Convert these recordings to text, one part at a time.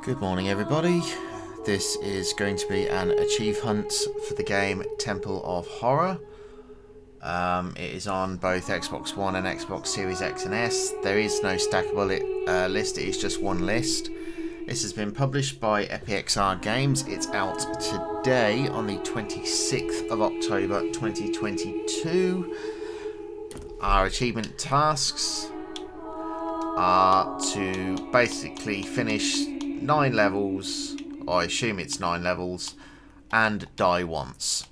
Good morning everybody, this is going to be an achieve hunt for the game Temple of Horror. It is on both Xbox One and Xbox Series X and S. There is no stackable list, it is just one list. This has been published by EpiXR Games. It's out today on the 26th of October 2022. Our achievement tasks are to basically finish 9 levels, or I assume it's 9 levels, and die once.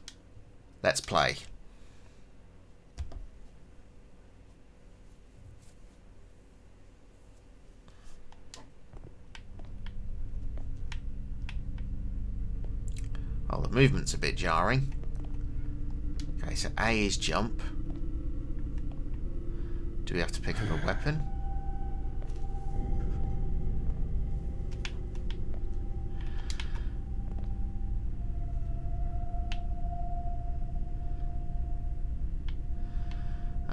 Let's play. Oh, the movement's a bit jarring. Okay, so A is jump. Do we have to pick up a weapon?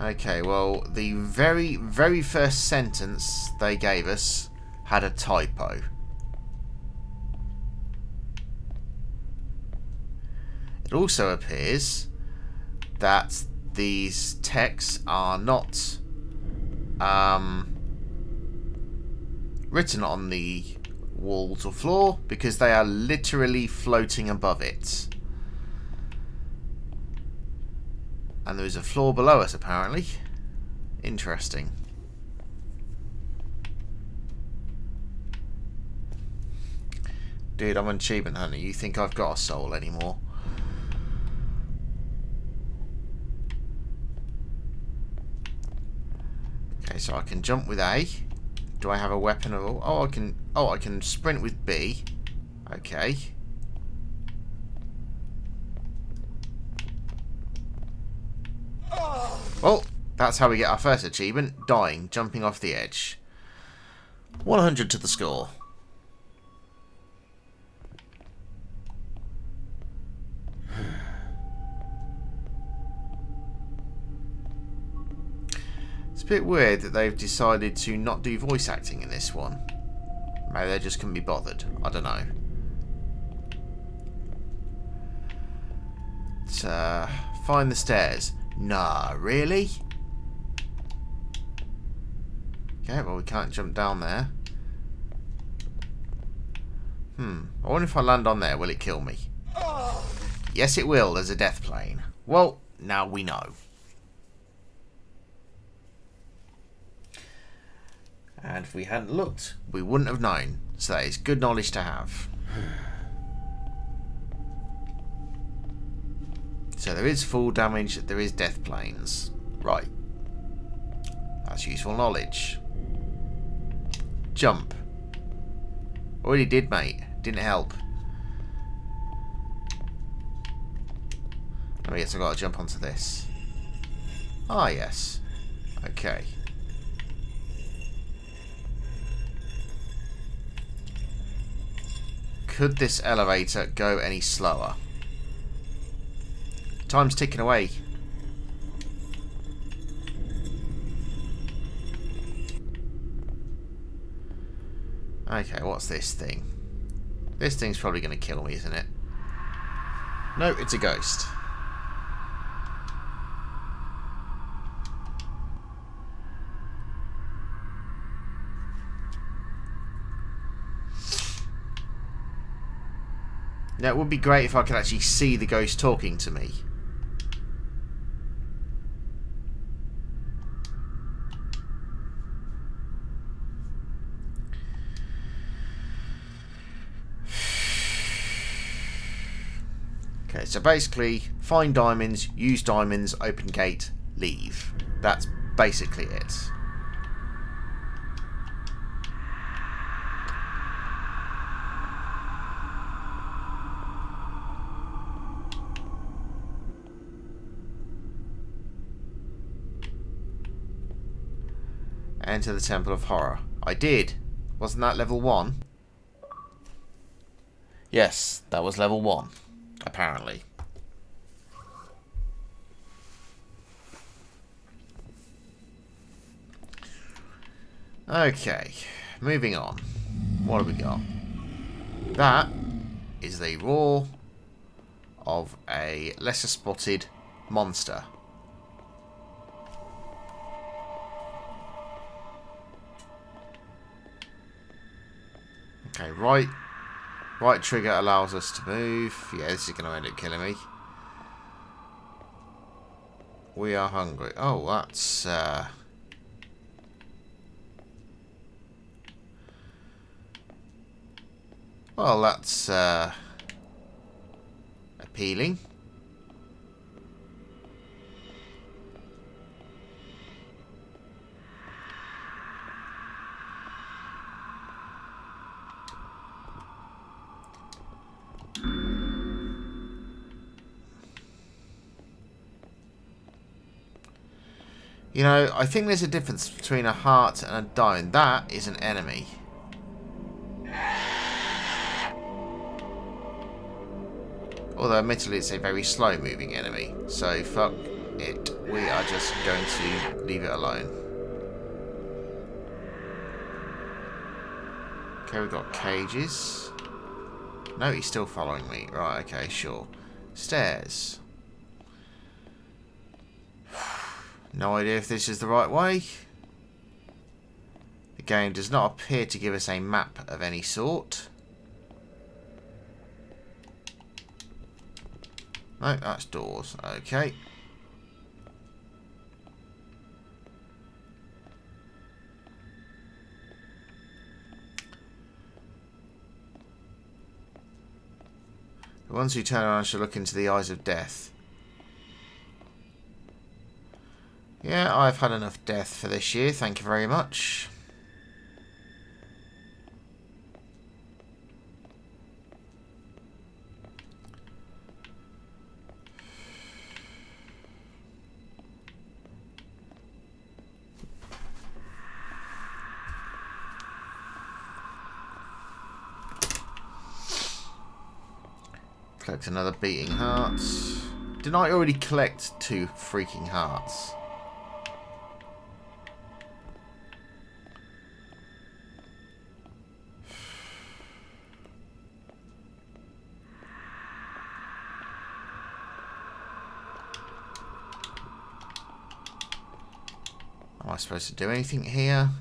Okay, well, the very first sentence they gave us had a typo. It also appears that these texts are not written on the walls or floor because they are literally floating above it. And there is a floor below us, apparently. Interesting. Dude, I'm an achievement hunter. You think I've got a soul anymore? Okay, so I can jump with A. Do I have a weapon at all? Oh, I can. Oh, I can sprint with B. Okay. Well, that's how we get our first achievement. Dying, jumping off the edge. 100 to the score. It's a bit weird that they've decided to not do voice acting in this one. Maybe they just couldn't be bothered. I don't know. Find the stairs. Nah, really? Okay, well we can't jump down there. I wonder if I land on there, will it kill me? Yes it will, there's a death plane. Well, now we know. And if we hadn't looked, we wouldn't have known. So that is good knowledge to have. So there is full damage, there is death planes. Right. That's useful knowledge. Jump. Already did, mate. Didn't help. Oh yes, I've got to jump onto this. Ah yes. Okay. Could this elevator go any slower? Time's ticking away. Okay, what's this thing? This thing's probably going to kill me, isn't it? No, it's a ghost. Now, it would be great if I could actually see the ghost talking to me. Okay, so basically, find diamonds, use diamonds, open gate, leave. That's basically it. Enter the Temple of Horror. I did. Wasn't that level 1? Yes, that was level 1. Apparently. Okay, moving on. What have we got? That is the roar of a lesser spotted monster. Okay, right trigger allows us to move. Yeah, this is going to end up killing me. We are hungry. Oh, that's... Well, that's appealing. You know, I think there's a difference between a heart and a diamond. That is an enemy. Although, admittedly, it's a very slow-moving enemy. So, fuck it. We are just going to leave it alone. Okay, we've got cages. No, he's still following me. Right, okay, sure. Stairs. No idea if this is the right way. The game does not appear to give us a map of any sort. No, that's doors. Okay. The ones who turn around shall look into the eyes of death. Yeah, I've had enough death for this year. Thank you very much. Collect another beating heart. Didn't I already collect 2 freaking hearts? Am I supposed to do anything here?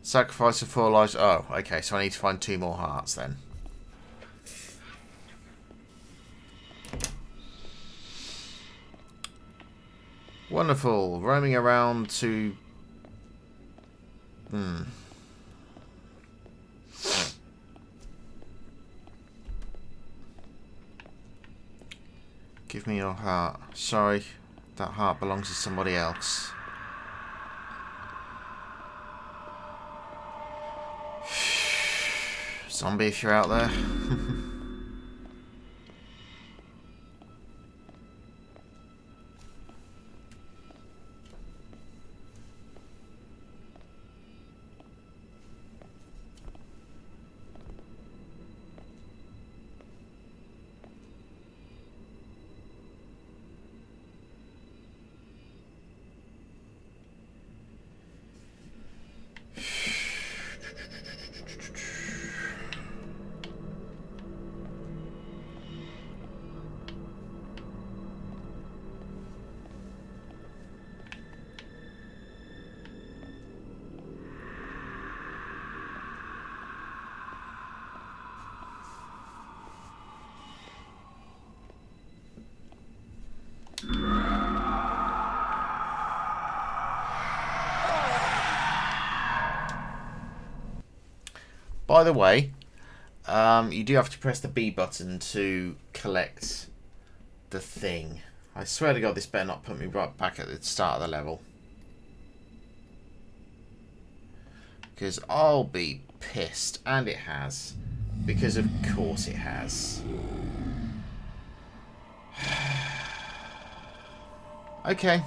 Sacrifice of 4 lives. Oh, okay, so I need to find 2 more hearts then. Wonderful. Roaming around to... Give me your heart. Sorry, that heart belongs to somebody else. Zombie, if you're out there. By the way, you do have to press the B button to collect the thing. I swear to God, this better not put me right back at the start of the level. Because I'll be pissed. And it has. Because of course it has. Okay.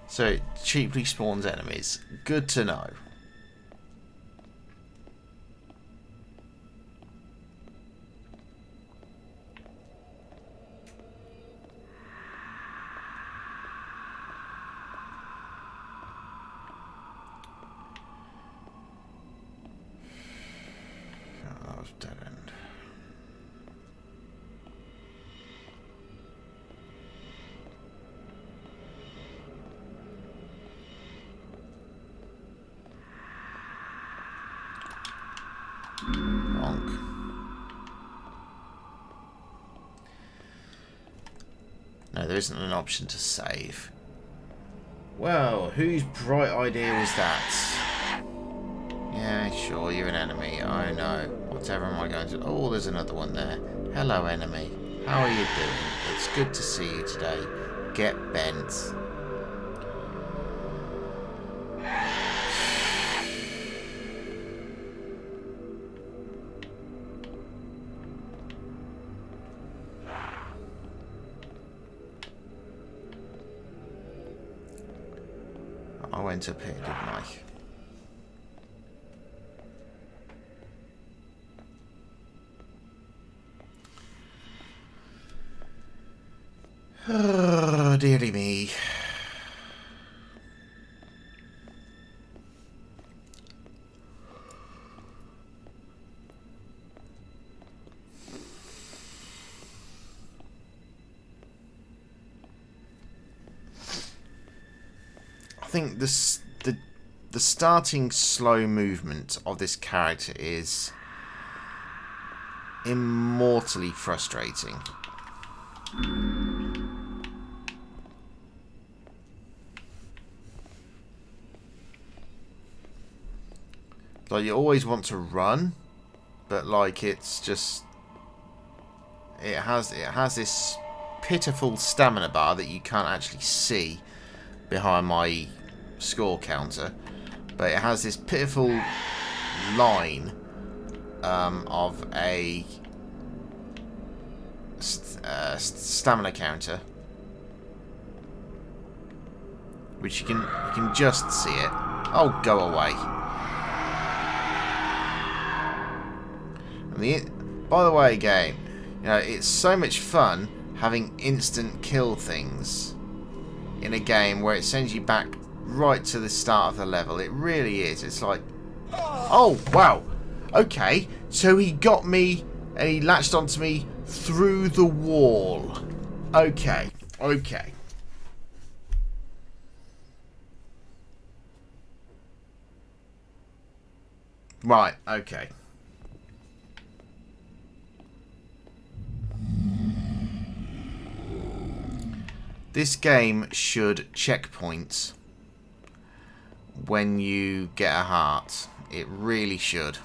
So it cheaply spawns enemies. Good to know. there isn't an option to save. Well, whose bright idea was that? Yeah, sure, you're an enemy. I know. Whatever am I going to... Oh, there's another one there. Hello, enemy. How are you doing? It's good to see you today. Get bent. I went up here, didn't I? Oh, dearie me. I think the starting slow movement of this character is immortally frustrating. Like, you always want to run, but like it's just it has this pitiful stamina bar that you can't actually see behind my score counter, but it has this pitiful line of a stamina counter, which you can just see it. Oh, go away. And by the way, game, you know, it's so much fun having instant kill things in a game where it sends you back right to the start of the level. It really is. It's like, oh wow, okay, so he got me and he latched onto me through the wall. Okay. Right, okay. This game should checkpoint when you get a heart. It really should.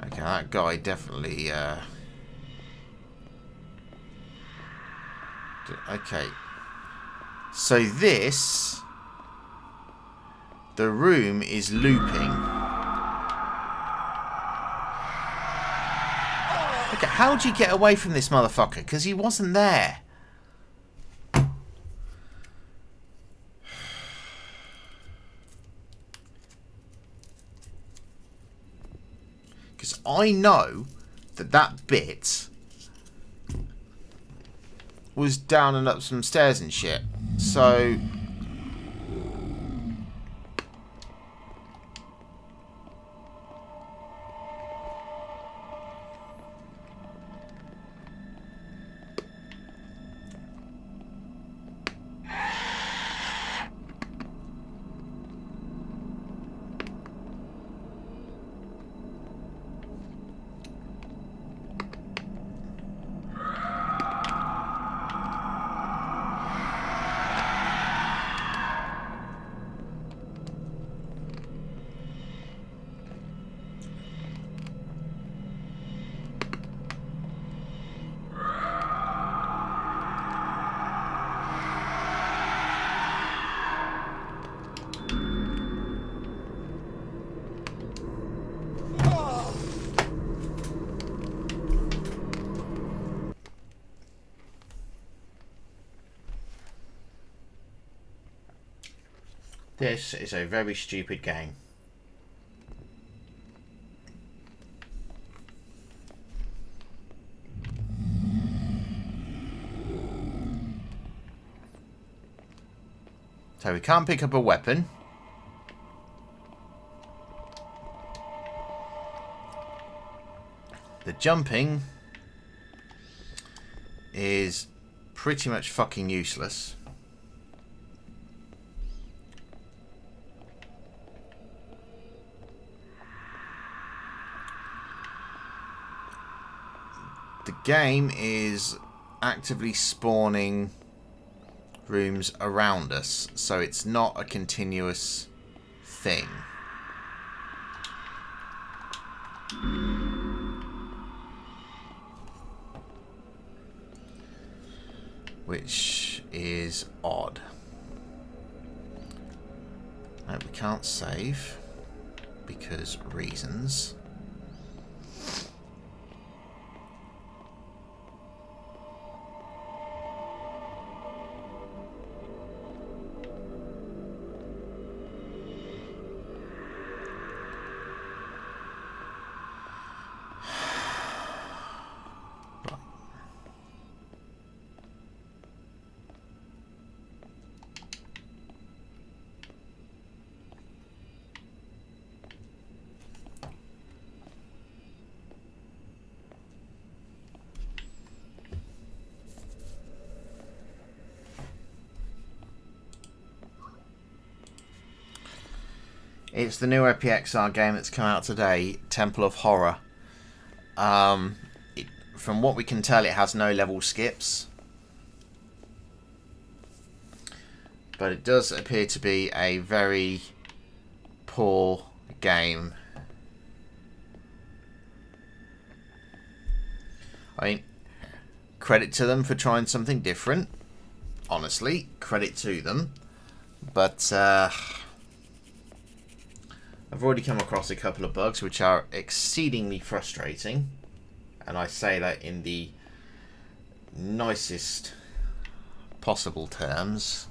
Okay, that guy definitely... Okay. So this... The room is looping. Okay, how'd you get away from this motherfucker? Because he wasn't there. Because I know that bit was down and up some stairs and shit. So... This is a very stupid game. So we can't pick up a weapon. The jumping is pretty much fucking useless. The game is actively spawning rooms around us, so it's not a continuous thing. Which is odd. No, we can't save because reasons. It's the new EPXR game that's come out today, Temple of Horror. From what we can tell, it has no level skips. But it does appear to be a very poor game. I mean, credit to them for trying something different. Honestly, credit to them. But I've already come across a couple of bugs which are exceedingly frustrating, and I say that in the nicest possible terms.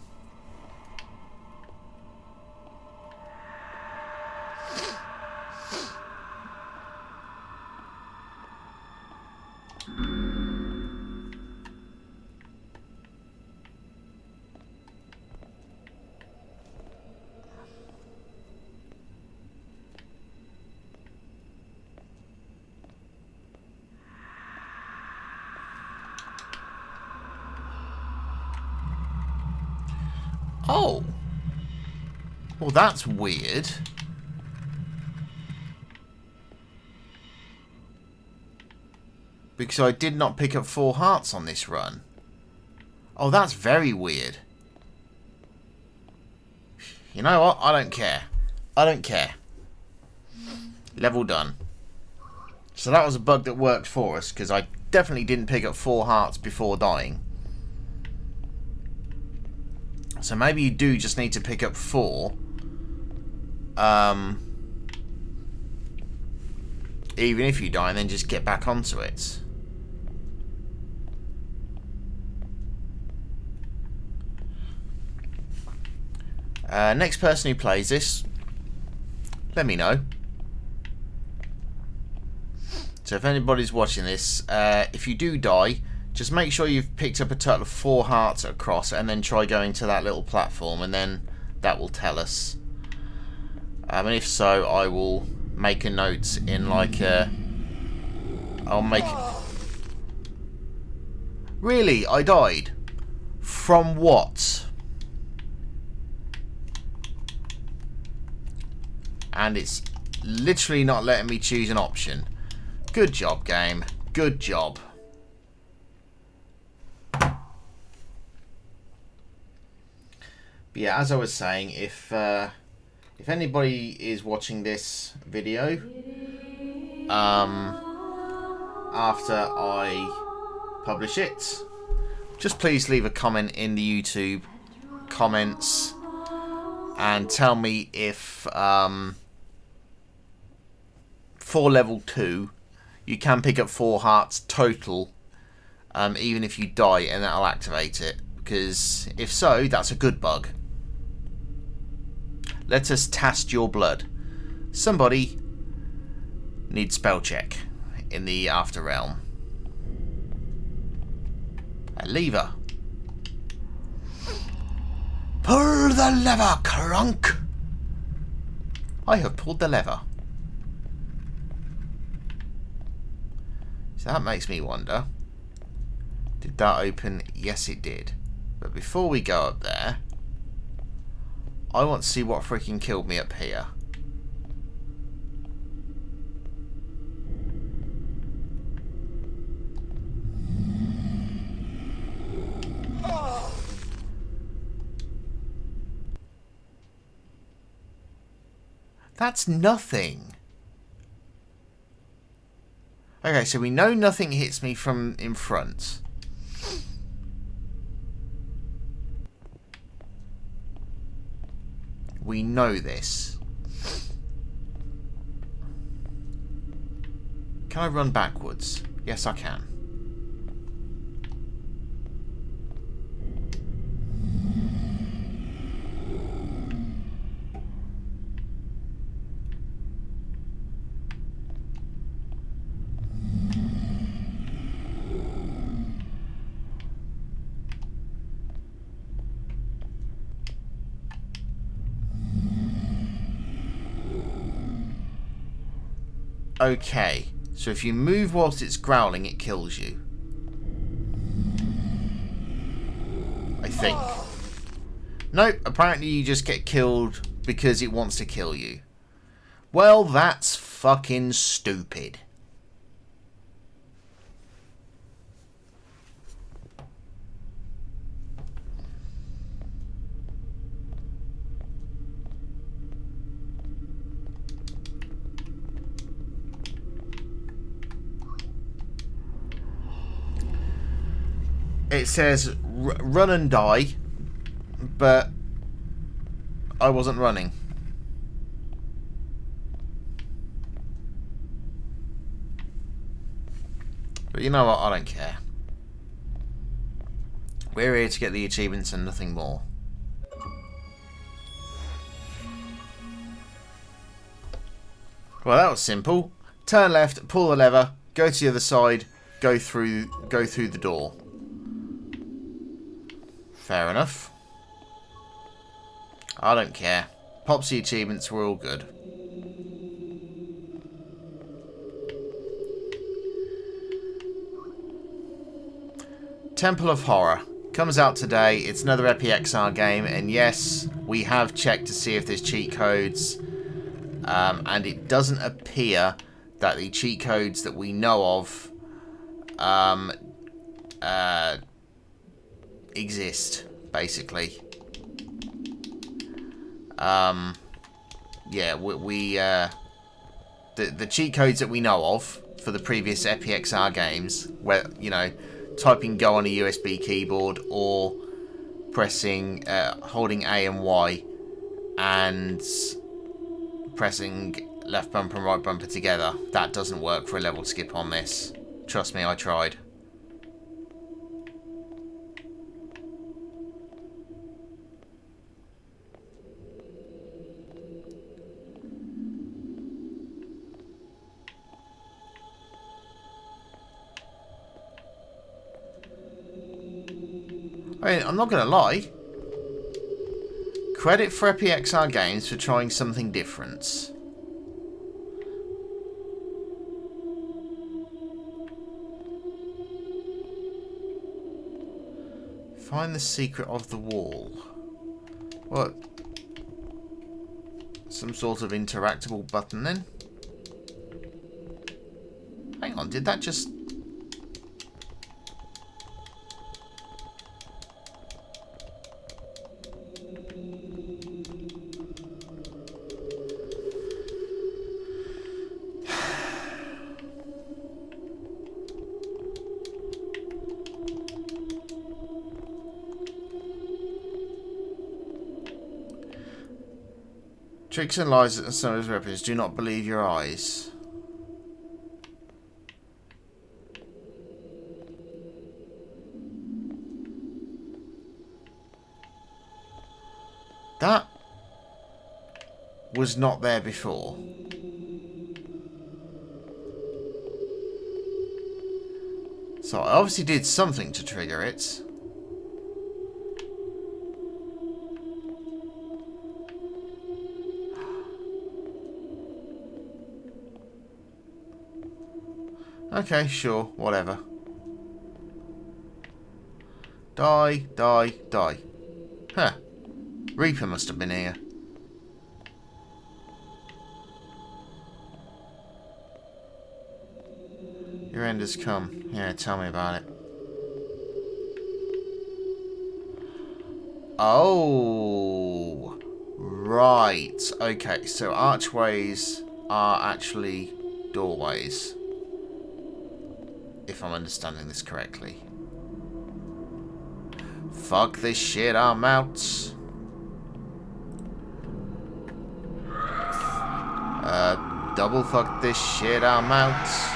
Oh, well, that's weird. Because I did not pick up 4 hearts on this run. Oh, that's very weird. You know what? I don't care. I don't care. Level done. So that was a bug that worked for us, because I definitely didn't pick up 4 hearts before dying. So maybe you do just need to pick up 4. Even if you die, and then just get back onto it. Next person who plays this, let me know. So if anybody's watching this, if you do die, just make sure you've picked up a total of 4 hearts across, and then try going to that little platform, and then that will tell us. And if so, I will make a note in like a... I'll make... Really? I died? From what? And it's literally not letting me choose an option. Good job, game. Good job. But yeah, as I was saying, if anybody is watching this video after I publish it, just please leave a comment in the YouTube comments and tell me if for level 2 you can pick up 4 hearts total, even if you die, and that'll activate it. Because if so, that's a good bug. Let us test your blood. Somebody needs spell check in the After Realm. A lever. Pull the lever, crunk. I have pulled the lever. So that makes me wonder. Did that open? Yes, it did. But before we go up there, I want to see what freaking killed me up here. That's nothing. Okay, so we know nothing hits me from in front. We know this. Can I run backwards? Yes, I can. Okay, so if you move whilst it's growling, it kills you. I think. Nope, apparently you just get killed because it wants to kill you. Well, that's fucking stupid. It says run and die, but I wasn't running. But you know what? I don't care. We're here to get the achievements and nothing more. Well, that was simple. Turn left, pull the lever, go to the other side, go through the door. Fair enough. I don't care. Pops the achievements, we're all good. Temple of Horror. Comes out today. It's another EpiXR game, and yes, we have checked to see if there's cheat codes. And it doesn't appear that the cheat codes that we know of exist, basically. Yeah, the cheat codes that we know of for the previous EpiXR games, where, you know, typing go on a USB keyboard or pressing, holding A and Y and pressing left bumper and right bumper together, that doesn't work for a level skip on this. Trust me, I tried. I mean, I'm not going to lie. Credit for EpiXR Games for trying something different. Find the secret of the wall. What? Some sort of interactable button then? Hang on, did that just... Tricks and lies that some of his weapons, do not believe your eyes. That was not there before. So I obviously did something to trigger it. Okay, sure, whatever. Die, die, die. Huh. Reaper must have been here. Your end has come. Yeah, tell me about it. Oh, right. Okay, so archways are actually doorways. If I'm understanding this correctly. Fuck this shit, I'm out. Double fuck this shit, I'm out.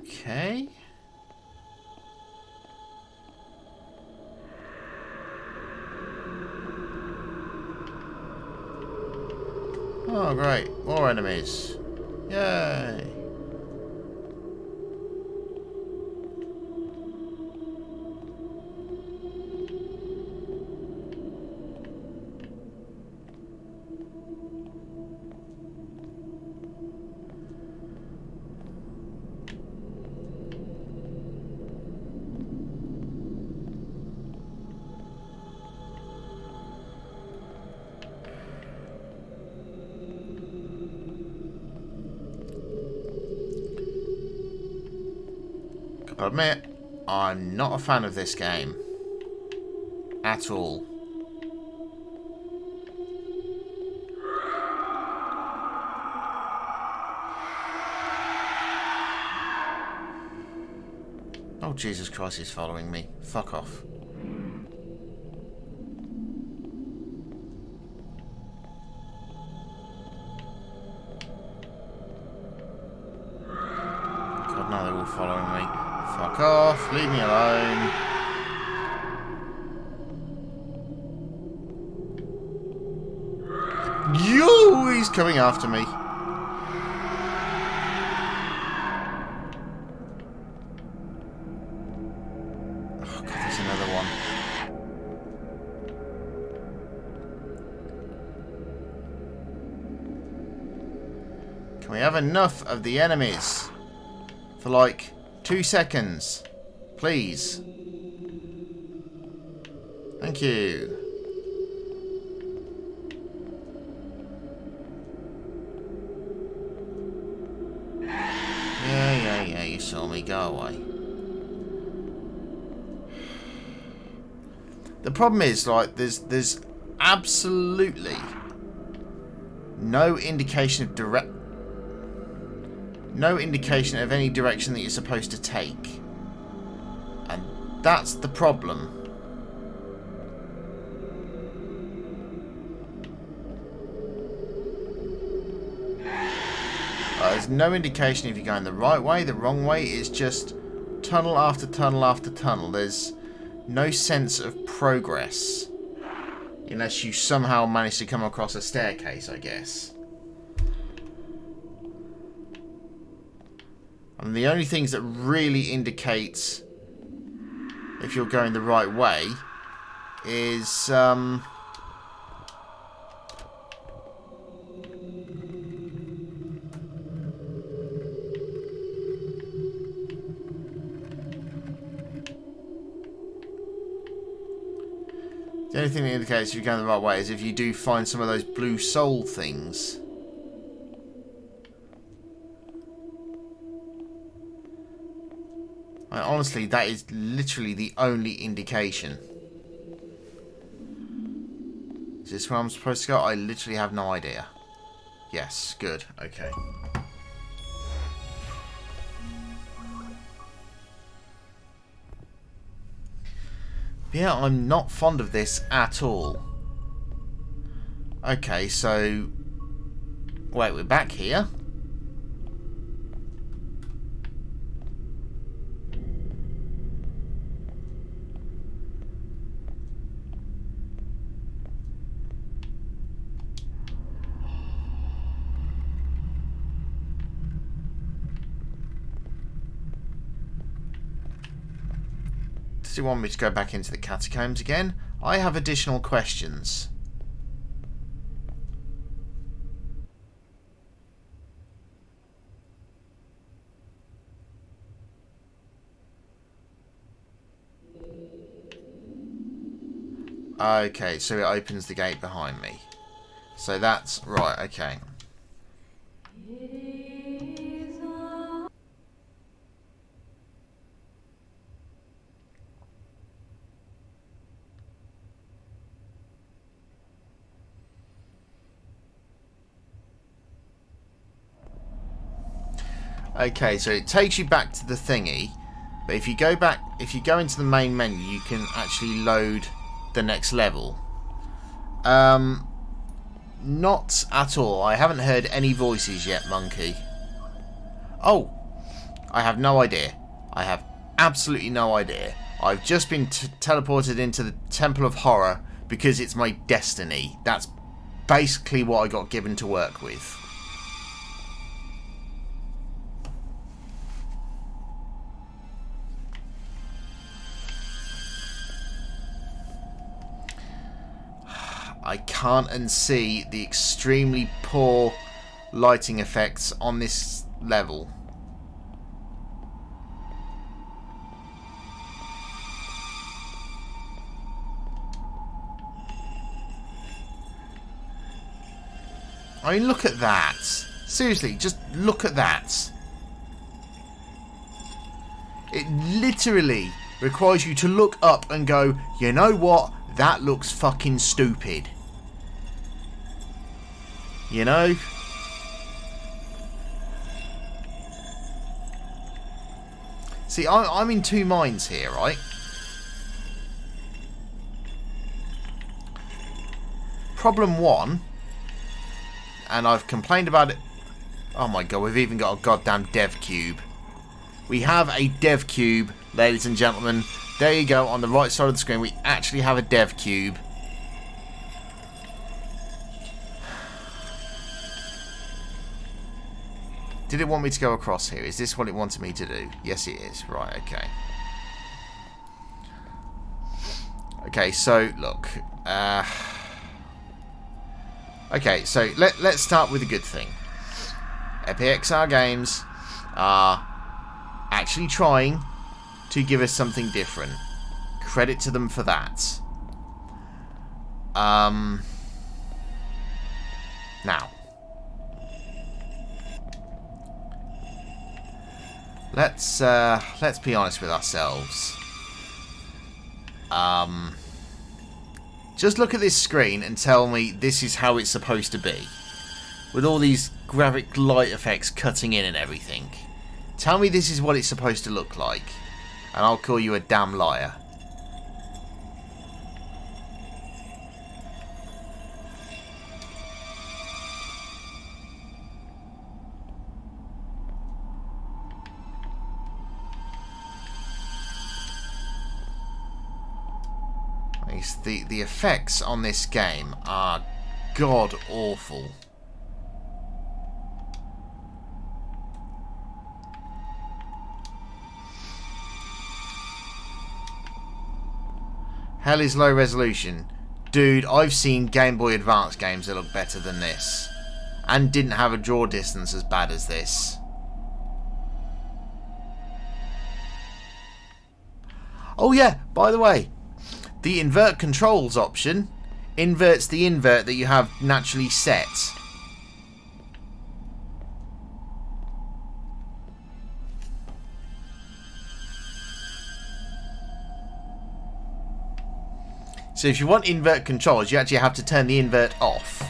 Okay. Oh, great. More enemies. Yay. Gotta admit, I'm not a fan of this game. At all. Oh, Jesus Christ, he's following me. Fuck off. God, now they're all following me. Fuck off, leave me alone. Yo, he's coming after me. Oh, God, there's another one. Can we have enough of the enemies? For like 2 seconds. Please. Thank you. Yeah, you saw me. Go away. The problem is, like, there's absolutely no indication of any direction that you're supposed to take. And that's the problem. There's no indication if you're going the right way, the wrong way. It's just tunnel after tunnel after tunnel. There's no sense of progress. Unless you somehow manage to come across a staircase, I guess. And the only things that really indicate if you're going the right way is the The only thing that indicates you're going the right way is if you do find some of those blue soul things. Honestly, that is literally the only indication. Is this where I'm supposed to go? I literally have no idea. Yes, good. Okay. Yeah, I'm not fond of this at all. Okay, so... Wait, we're back here. Does he want me to go back into the catacombs again? I have additional questions. Okay, so it opens the gate behind me. So that's... Right, okay. Okay, so it takes you back to the thingy, but if you go back, if you go into the main menu, you can actually load the next level. Not at all. I haven't heard any voices yet, monkey. Oh, I have no idea. I have absolutely no idea. I've just been teleported into the Temple of Horror because it's my destiny. That's basically what I got given to work with. I can't unsee the extremely poor lighting effects on this level. I mean, look at that. Seriously, just look at that. It literally requires you to look up and go, you know what? That looks fucking stupid. You know? See, I'm in two minds here, right? Problem one, and I've complained about it. Oh my god, we've even got a goddamn dev cube. We have a dev cube, ladies and gentlemen. There you go, on the right side of the screen, we actually have a dev cube. Did it want me to go across here? Is this what it wanted me to do? Yes, it is. Right, okay. Okay, so, look. Okay, so let's start with a good thing. EpicXR Games are actually trying to give us something different. Credit to them for that. Now. Let's be honest with ourselves. Just look at this screen and tell me this is how it's supposed to be. With all these graphic light effects cutting in and everything. Tell me this is what it's supposed to look like. And I'll call you a damn liar. The effects on this game are god awful. Hell is low resolution. Dude, I've seen Game Boy Advance games that look better than this. And didn't have a draw distance as bad as this. Oh yeah, by the way, The invert controls option inverts the invert that you have naturally set. So if you want invert controls, you actually have to turn the invert off.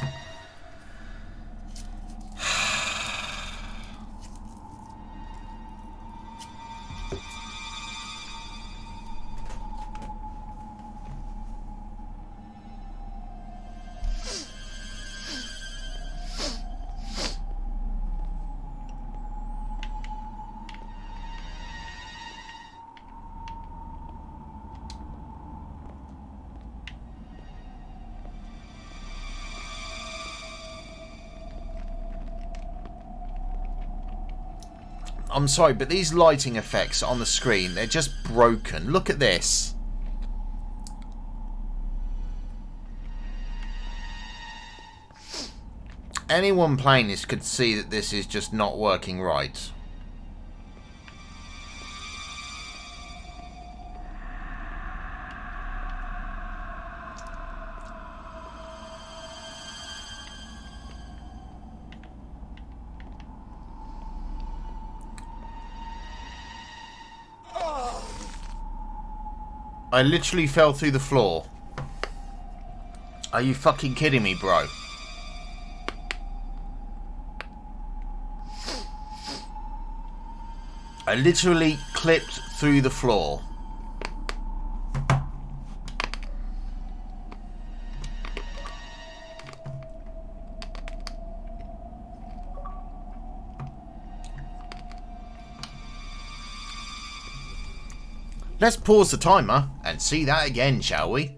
I'm sorry, but these lighting effects on the screen, they're just broken. Look at this. Anyone playing this could see that this is just not working right. I literally fell through the floor. Are you fucking kidding me, bro? I literally clipped through the floor. Let's pause the timer and see that again, shall we?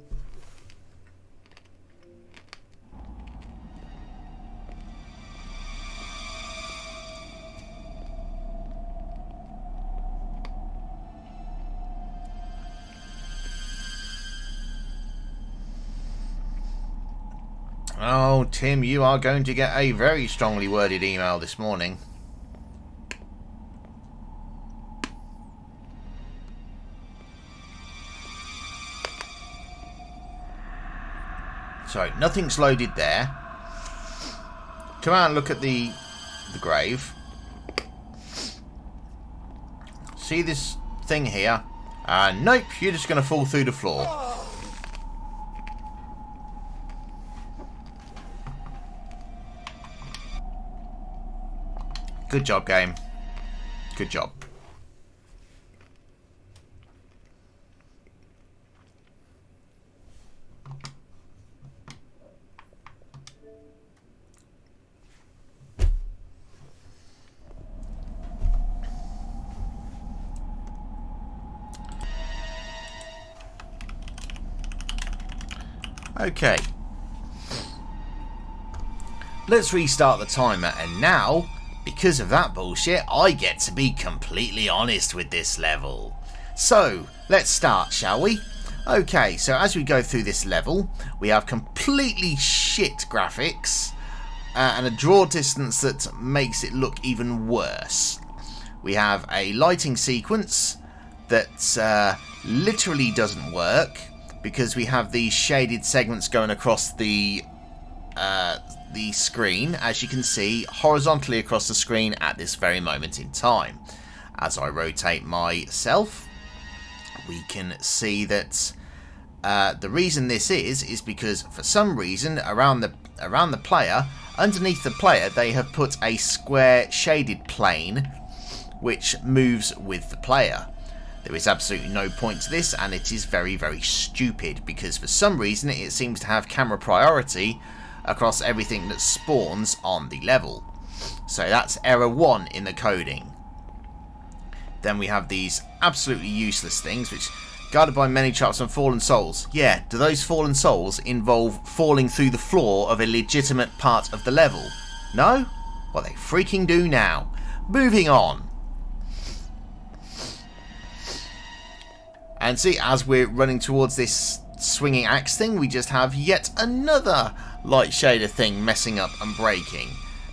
Oh, Tim, you are going to get a very strongly worded email this morning. So, nothing's loaded there. Come out and look at the grave. See this thing here? Nope, you're just going to fall through the floor. Good job, game. Good job. Okay. Let's restart the timer, and now, because of that bullshit, I get to be completely honest with this level. So, let's start, shall we? Okay, so as we go through this level, we have completely shit graphics and a draw distance that makes it look even worse. We have a lighting sequence that literally doesn't work because we have these shaded segments going across the screen, as you can see, horizontally across the screen at this very moment in time. As I rotate myself, we can see that the reason this is because for some reason around the player, underneath the player, they have put a square shaded plane which moves with the player. There is absolutely no point to this, and it is very, very stupid because for some reason it seems to have camera priority across everything that spawns on the level. So that's error 1 in the coding. Then we have these absolutely useless things which, guarded by many traps and fallen souls. Yeah, do those fallen souls involve falling through the floor of a legitimate part of the level? No? Well, they freaking do now. Moving on. And see, as we're running towards this swinging axe thing, we just have yet another light shader thing messing up and breaking.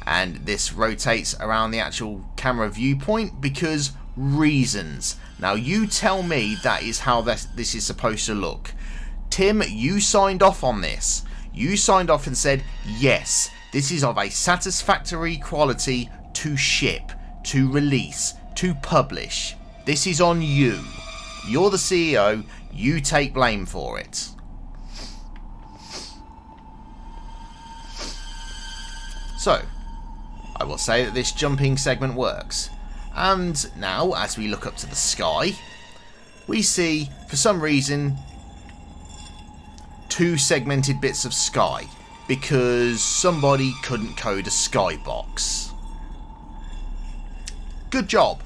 And this rotates around the actual camera viewpoint because reasons. Now you tell me that is how this is supposed to look. Tim, you signed off on this. You signed off and said, yes, this is of a satisfactory quality to ship, to release, to publish. This is on you. You're the CEO, you take blame for it. So, I will say that this jumping segment works. And now, as we look up to the sky, we see, for some reason, two segmented bits of sky, because somebody couldn't code a skybox. Good job.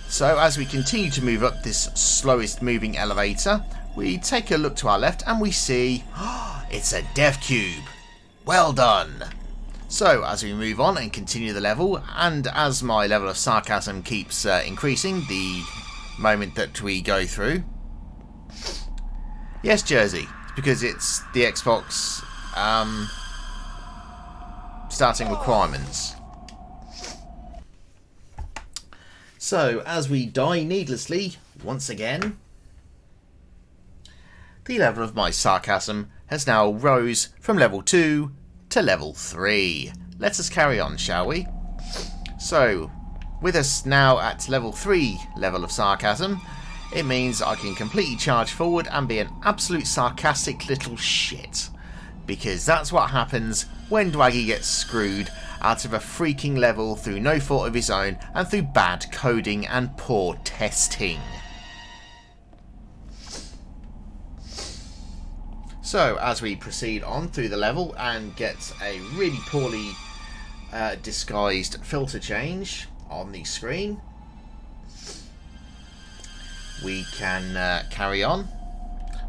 So as we continue to move up this slowest moving elevator, we take a look to our left and we see, it's a dev cube. Well done. So as we move on and continue the level, and as my level of sarcasm keeps increasing the moment that we go through, yes, Jersey, it's because it's the Xbox starting requirements. So, as we die needlessly, once again, the level of my sarcasm has now rose from level 2 to level 3. Let us carry on, shall we? So, with us now at level 3 level of sarcasm, it means I can completely charge forward and be an absolute sarcastic little shit. Because that's what happens when Dwaggy gets screwed out of a freaking level through no fault of his own and through bad coding and poor testing. So as we proceed on through the level and get a really poorly disguised filter change on the screen, we can carry on.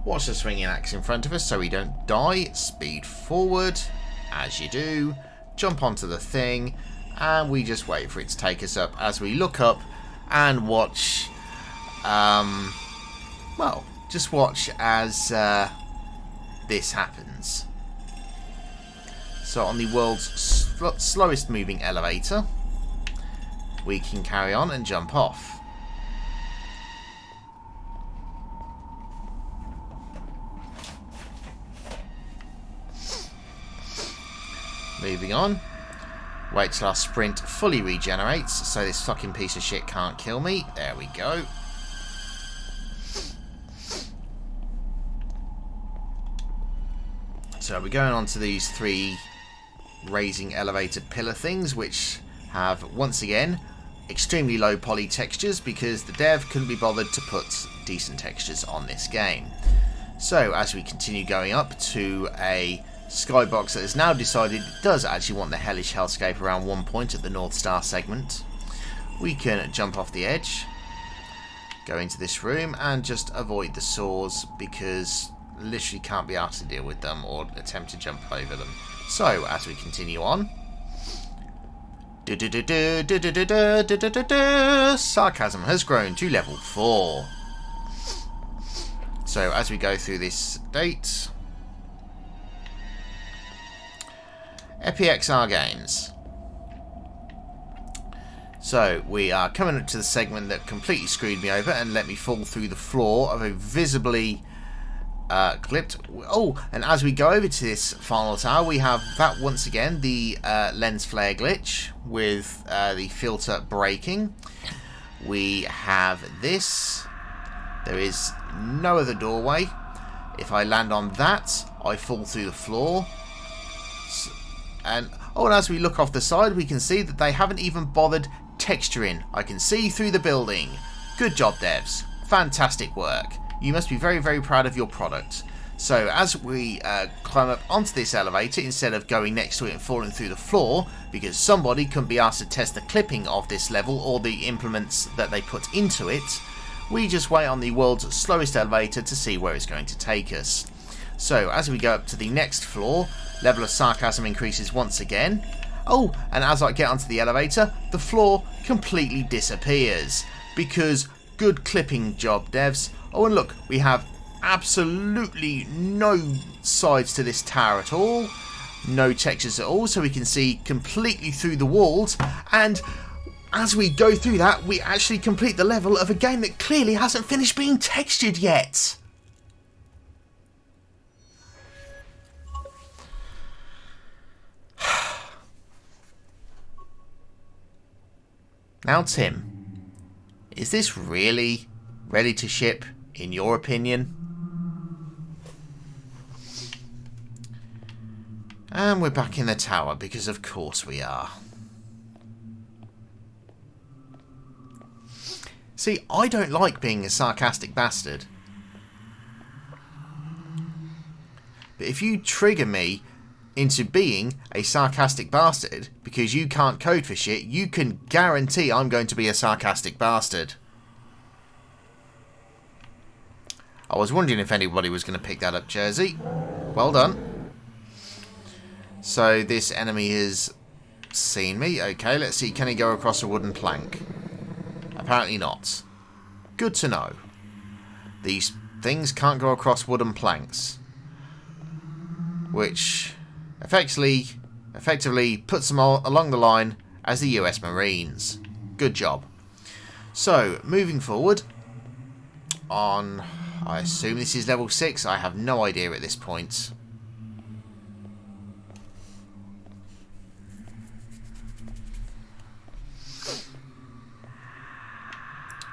Watch the swinging axe in front of us so we don't die. Speed forward, as you do. Jump onto the thing, and we just wait for it to take us up as we look up and watch, well, just watch as this happens. So on the world's slowest moving elevator, we can carry on and jump off. Moving on. Wait till our sprint fully regenerates so this fucking piece of shit can't kill me. There we go. So we're going on to these 3 raising elevated pillar things, which have once again extremely low poly textures because the dev couldn't be bothered to put decent textures on this game. So as we continue going up to a skybox that has now decided it does actually want the hellish hellscape around one point at the North Star segment, we can jump off the edge, go into this room and just avoid the saws because literally can't be asked to deal with them or attempt to jump over them. So as we continue on, sarcasm has grown to level 4. So as we go through this date, EpiXR games. So we are coming up to the segment that completely screwed me over and let me fall through the floor of a visibly clipped. Oh, and as we go over to this final tower, we have that once again, the lens flare glitch with the filter breaking. We have this. There is no other doorway. If I land on that, I fall through the floor. And as we look off the side, we can see that they haven't even bothered texturing. I can see through the building. Good job, devs. Fantastic work. You must be very, very proud of your product. So as we climb up onto this elevator, instead of going next to it and falling through the floor, because somebody couldn't be asked to test the clipping of this level or the implements that they put into it, we just wait on the world's slowest elevator to see where it's going to take us. So as we go up to the next floor, level of sarcasm increases once again. Oh, and as I get onto the elevator, the floor completely disappears. Because good clipping job, devs. Oh, and look, we have absolutely no sides to this tower at all. No textures at all, so we can see completely through the walls. And as we go through that, we actually complete the level of a game that clearly hasn't finished being textured yet. Now, Tim, is this really ready to ship, in your opinion? And we're back in the tower, because of course we are. See, I don't like being a sarcastic bastard. But if you trigger me into being a sarcastic bastard because you can't code for shit, you can guarantee I'm going to be a sarcastic bastard. I was wondering if anybody was going to pick that up, Jersey. Well done. So this enemy has seen me. Okay, let's see. Can he go across a wooden plank? Apparently not. Good to know. These things can't go across wooden planks. Which effectively puts them all along the line as the US Marines. Good job. So, moving forward on, I assume this is level 6. I have no idea at this point.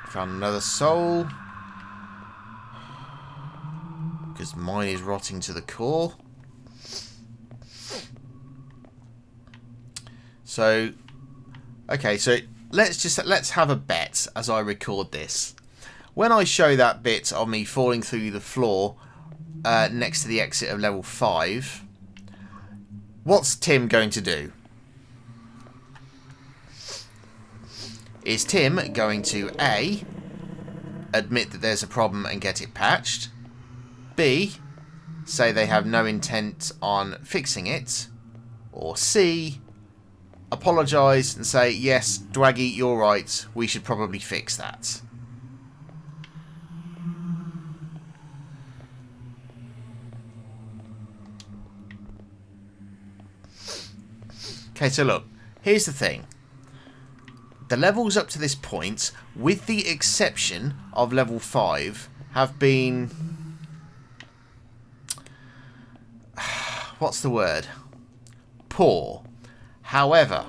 Found another soul. Because mine is rotting to the core. So, okay, so let's have a bet as I record this. When I show that bit of me falling through the floor next to the exit of level 5, what's Tim going to do? Is Tim going to A, admit that there's a problem and get it patched? B, say they have no intent on fixing it? Or C, apologise and say, yes, Dwaggy, you're right, we should probably fix that. Okay, so look, here's the thing. The levels up to this point, with the exception of level 5, have been... what's the word? Poor. However,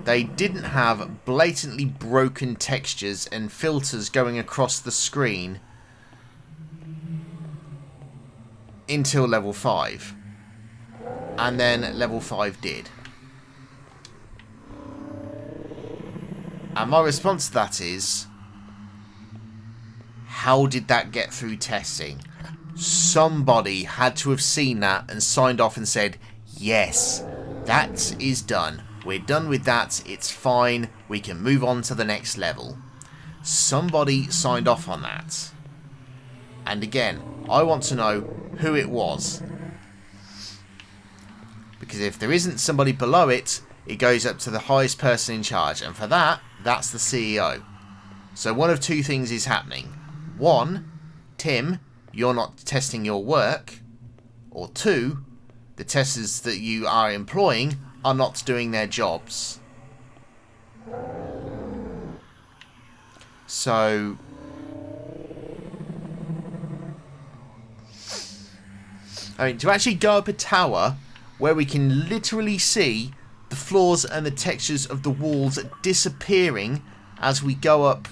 they didn't have blatantly broken textures and filters going across the screen until level 5. And then level 5 did. And my response to that is, how did that get through testing? Somebody had to have seen that and signed off and said, yes, that is done. We're done with that. It's fine. We can move on to the next level. Somebody signed off on that. And again, I want to know who it was. Because if there isn't somebody below it, it goes up to the highest person in charge. And for that, that's the CEO. So one of two things is happening. One, Tim, you're not testing your work. Or two, the testers that you are employing are not doing their jobs. So... I mean, to actually go up a tower where we can literally see the floors and the textures of the walls disappearing as we go up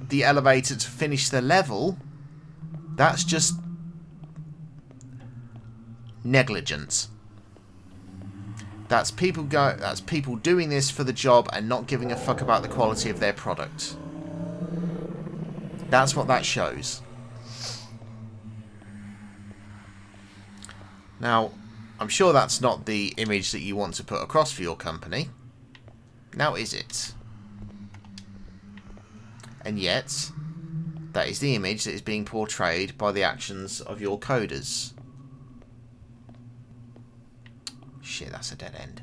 the elevator to finish the level, that's just negligence. That's people doing this for the job and not giving a fuck about the quality of their product. That's what that shows. Now, I'm sure that's not the image that you want to put across for your company. Now, is it? And yet, that is the image that is being portrayed by the actions of your coders. Shit, that's a dead end.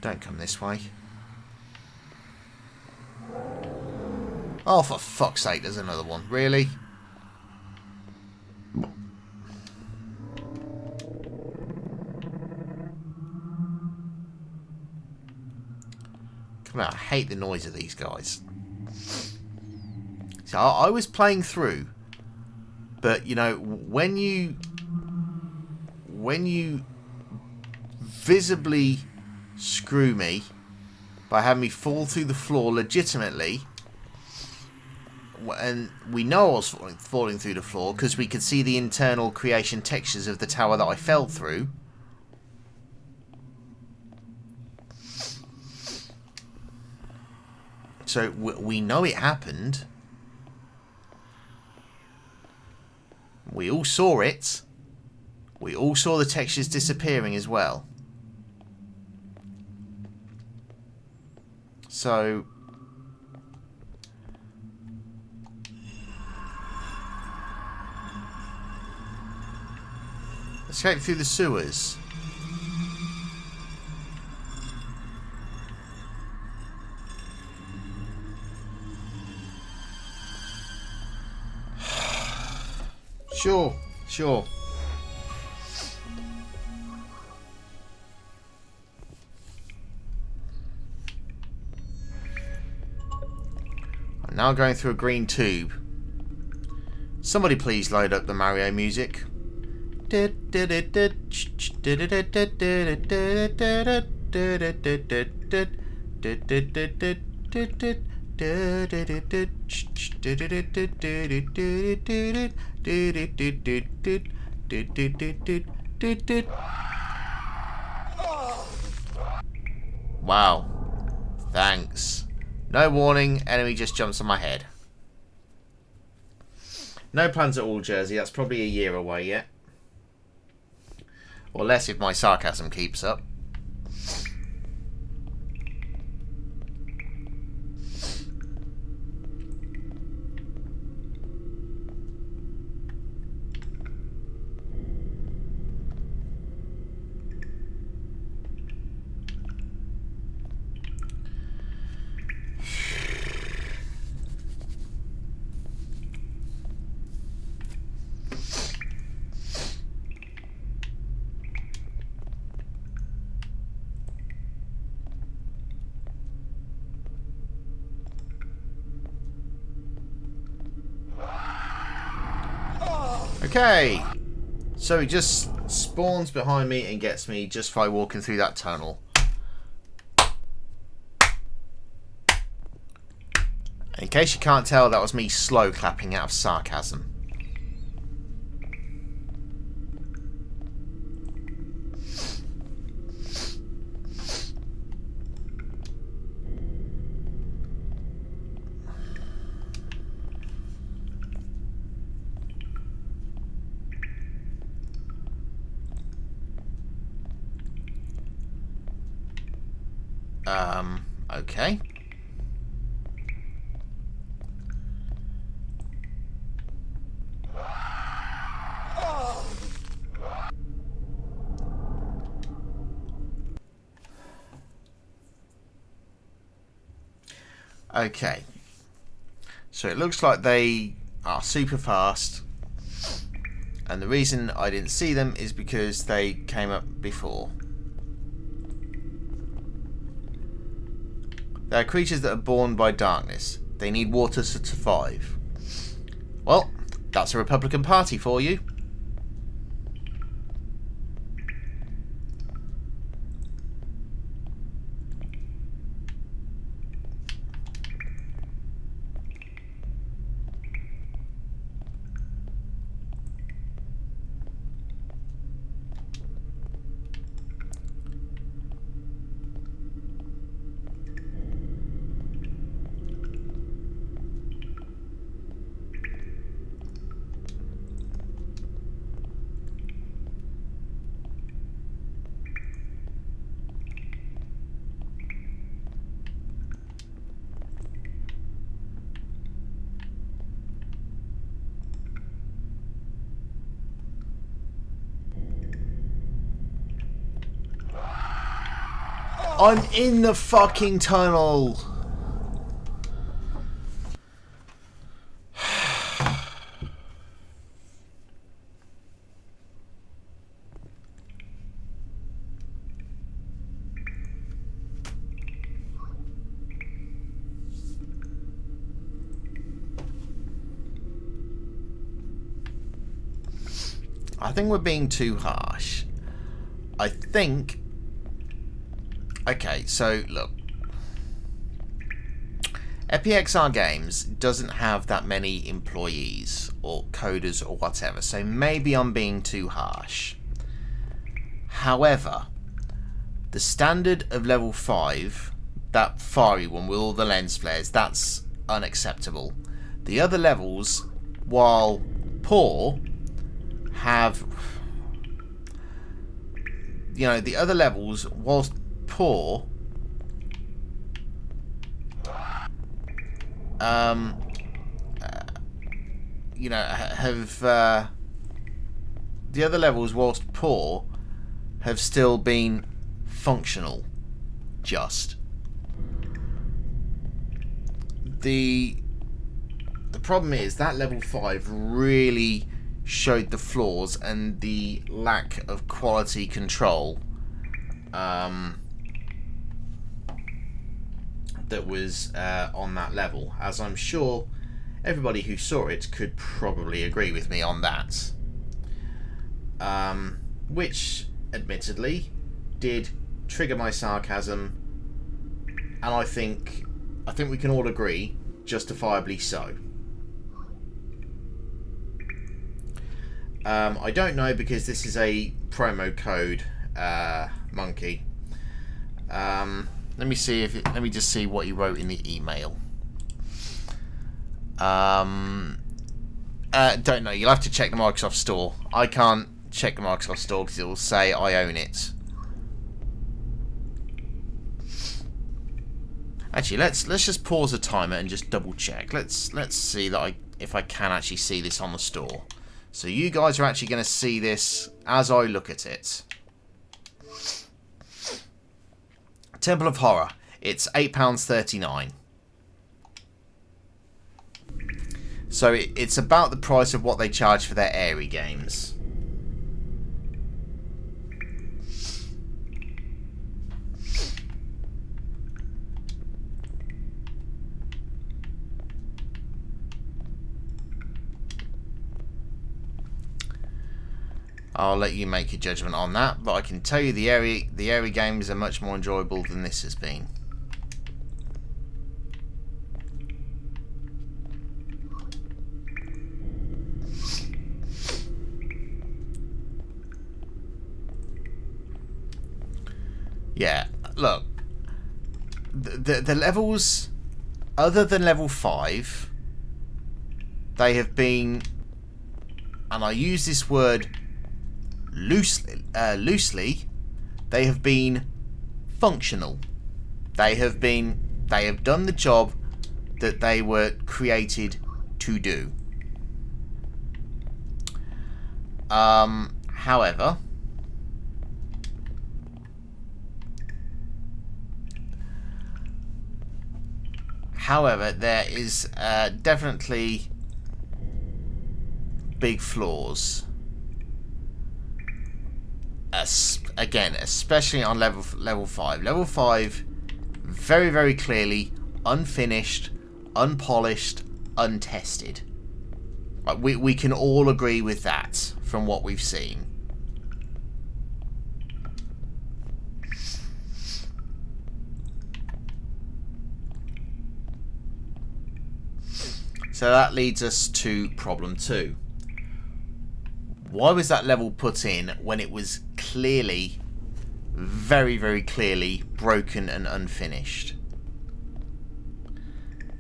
Don't come this way. Oh, for fuck's sake, there's another one. Really? Come on, I hate the noise of these guys. So I was playing through But, you know, when you visibly screw me by having me fall through the floor legitimately, and we know I was falling through the floor because we could see the internal creation textures of the tower that I fell through. So we know it happened. We all saw it. We all saw the textures disappearing as well. So escape through the sewers. Sure, sure. I'm now going through a green tube. Somebody please load up the Mario music. Wow. Thanks. No warning, enemy just jumps on my head. No plans at all, Jersey. That's probably a year away yet. Or less if my sarcasm keeps up. Okay, so he just spawns behind me and gets me just by walking through that tunnel. In case you can't tell, that was me slow clapping out of sarcasm. Okay. Okay. So it looks like they are super fast. And the reason I didn't see them is because they came up before. They are creatures that are born by darkness. They need water to survive. Well, that's a Republican Party for you. I'm in the fucking tunnel. I think we're being too harsh. I think... Okay, so look. EpiXR Games doesn't have that many employees or coders or whatever, so maybe I'm being too harsh. However, the standard of level 5, that fiery one with all the lens flares, that's unacceptable. The other levels, while poor, have... You know, the other levels, whilst poor... you know, have... the other levels, whilst poor, have still been functional. Just. The problem is that level 5 really showed the flaws and the lack of quality control that was on that level, as I'm sure everybody who saw it could probably agree with me on that. Which, admittedly, did trigger my sarcasm, and I think we can all agree, justifiably so. I don't know, because this is a promo code, monkey. Let me see if let me just see what he wrote in the email. Don't know. You'll have to check the Microsoft Store. I can't check the Microsoft Store because it will say I own it. Actually, let's just pause the timer and just double check. Let's see that if I can actually see this on the store. So you guys are actually going to see this as I look at it. Temple of Horror. It's £8.39. So it's about the price of what they charge for their Airy games. I'll let you make a judgment on that, but I can tell you the Airy games are much more enjoyable than this has been. Yeah, look, the levels, other than level 5, they have been, and I use this word loosely, they have been functional. They have done the job that they were created to do. However, there is definitely big flaws. Again, especially on level 5. Level 5, very, very clearly unfinished, unpolished, untested. Like, we can all agree with that from what we've seen. So that leads us to problem 2. Why was that level put in when it was clearly, very, very clearly broken and unfinished?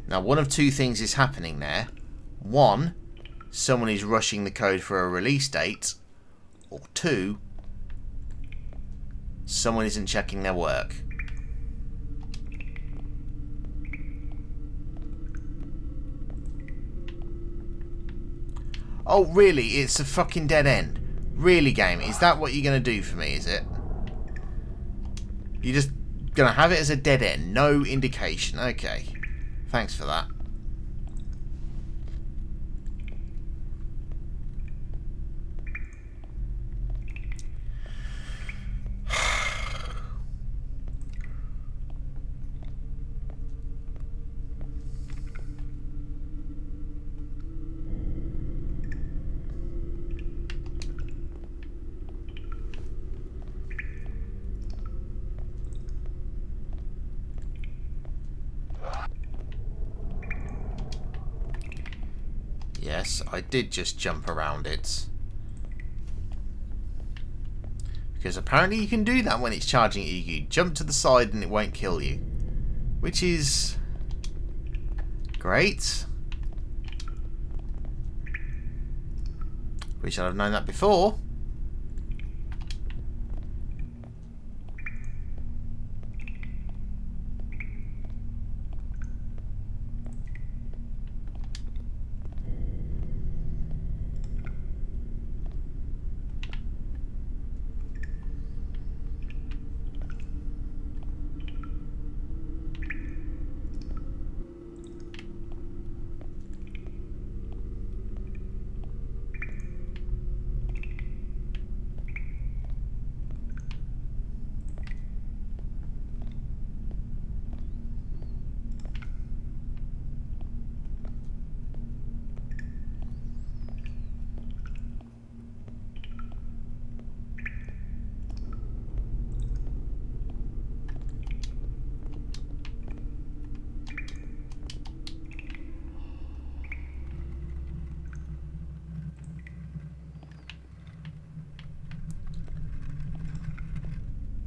Now, one of two things is happening there. One, someone is rushing the code for a release date. Or two, someone isn't checking their work. Oh, really? It's a fucking dead end. Really, game? Is that what you're going to do for me, is it? You're just going to have it as a dead end? No indication. Okay. Thanks for that. Yes, I did just jump around it. Because apparently you can do that when it's charging at you. You jump to the side and it won't kill you. Which is great. Wish I'd have known that before.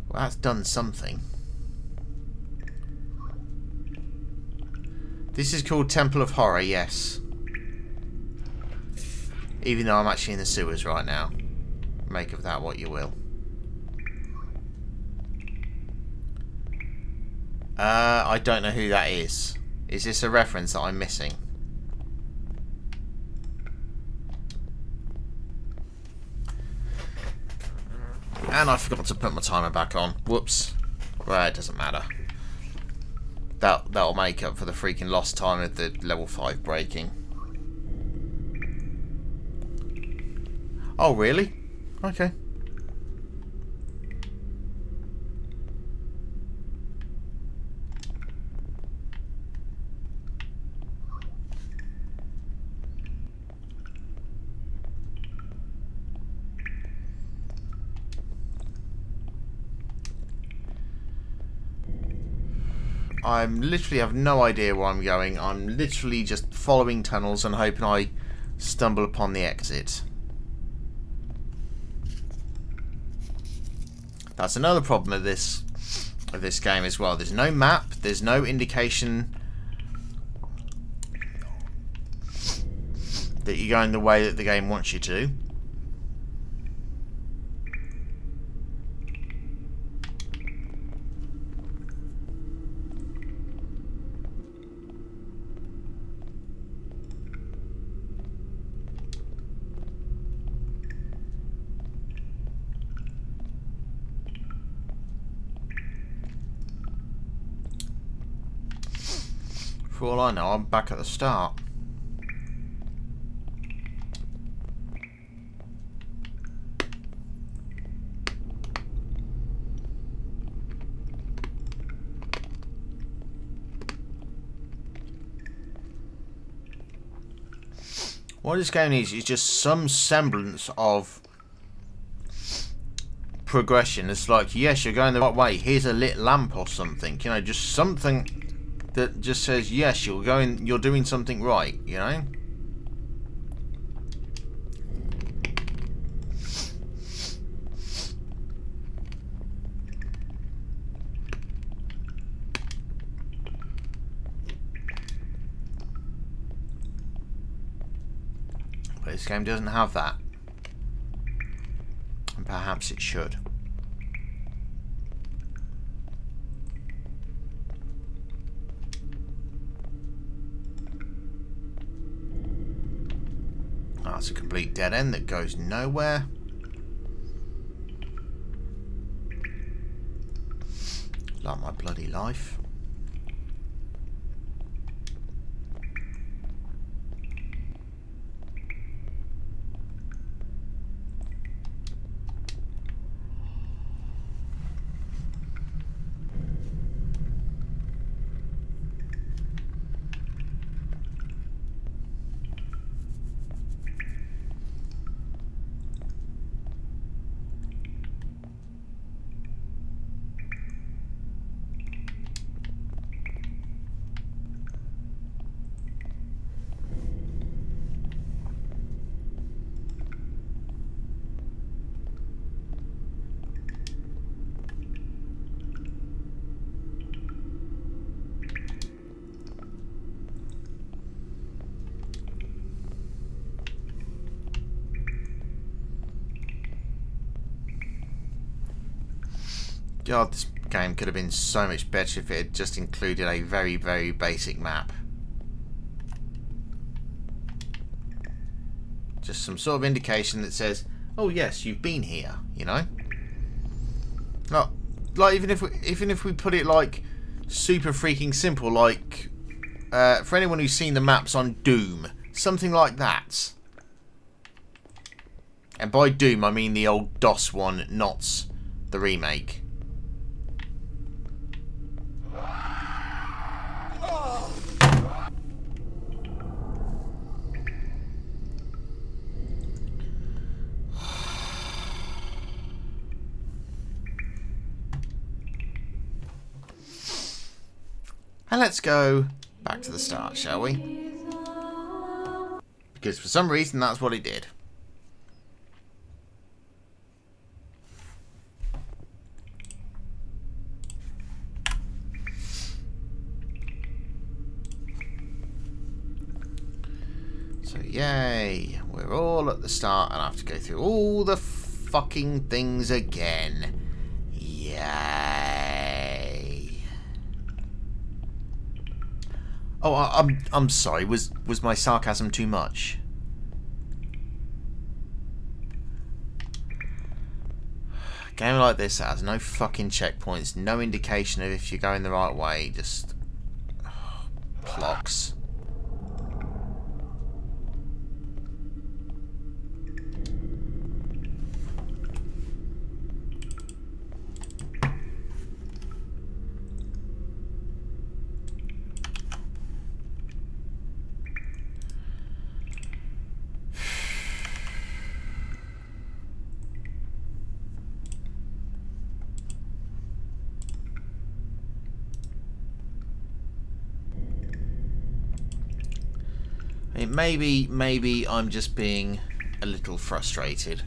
Well, that's done something. This is called Temple of Horror, yes. Even though I'm actually in the sewers right now. Make of that what you will. I don't know who that is. Is this a reference that I'm missing? And I forgot to put my timer back on. Whoops. Well, it doesn't matter. That'll make up for the freaking lost time of the level 5 breaking. Oh, really? Okay. I literally have no idea where I'm going. I'm literally just following tunnels and hoping I stumble upon the exit. That's another problem of this game as well. There's no map. There's no indication that you're going the way that the game wants you to. For all I know, I'm back at the start. What this game needs is just some semblance of progression. It's like, yes, you're going the right way. Here's a lit lamp or something. You know, just something that just says, yes, you're doing something right, you know? But this game doesn't have that. And perhaps it should. That's a complete dead end that goes nowhere. Like my bloody life. God, this game could have been so much better if it had just included a very, very basic map. Just some sort of indication that says, oh yes, you've been here, you know? Not like even if we put it like super freaking simple, like for anyone who's seen the maps on Doom, something like that. And by Doom I mean the old DOS one, not the remake. And let's go back to the start, shall we? Because for some reason that's what it did. So yay, we're all at the start and I have to go through all the fucking things again. Yay. Oh, I'm sorry. Was my sarcasm too much? A game like this that has no fucking checkpoints, no indication of if you're going the right way, just blocks. Maybe I'm just being a little frustrated.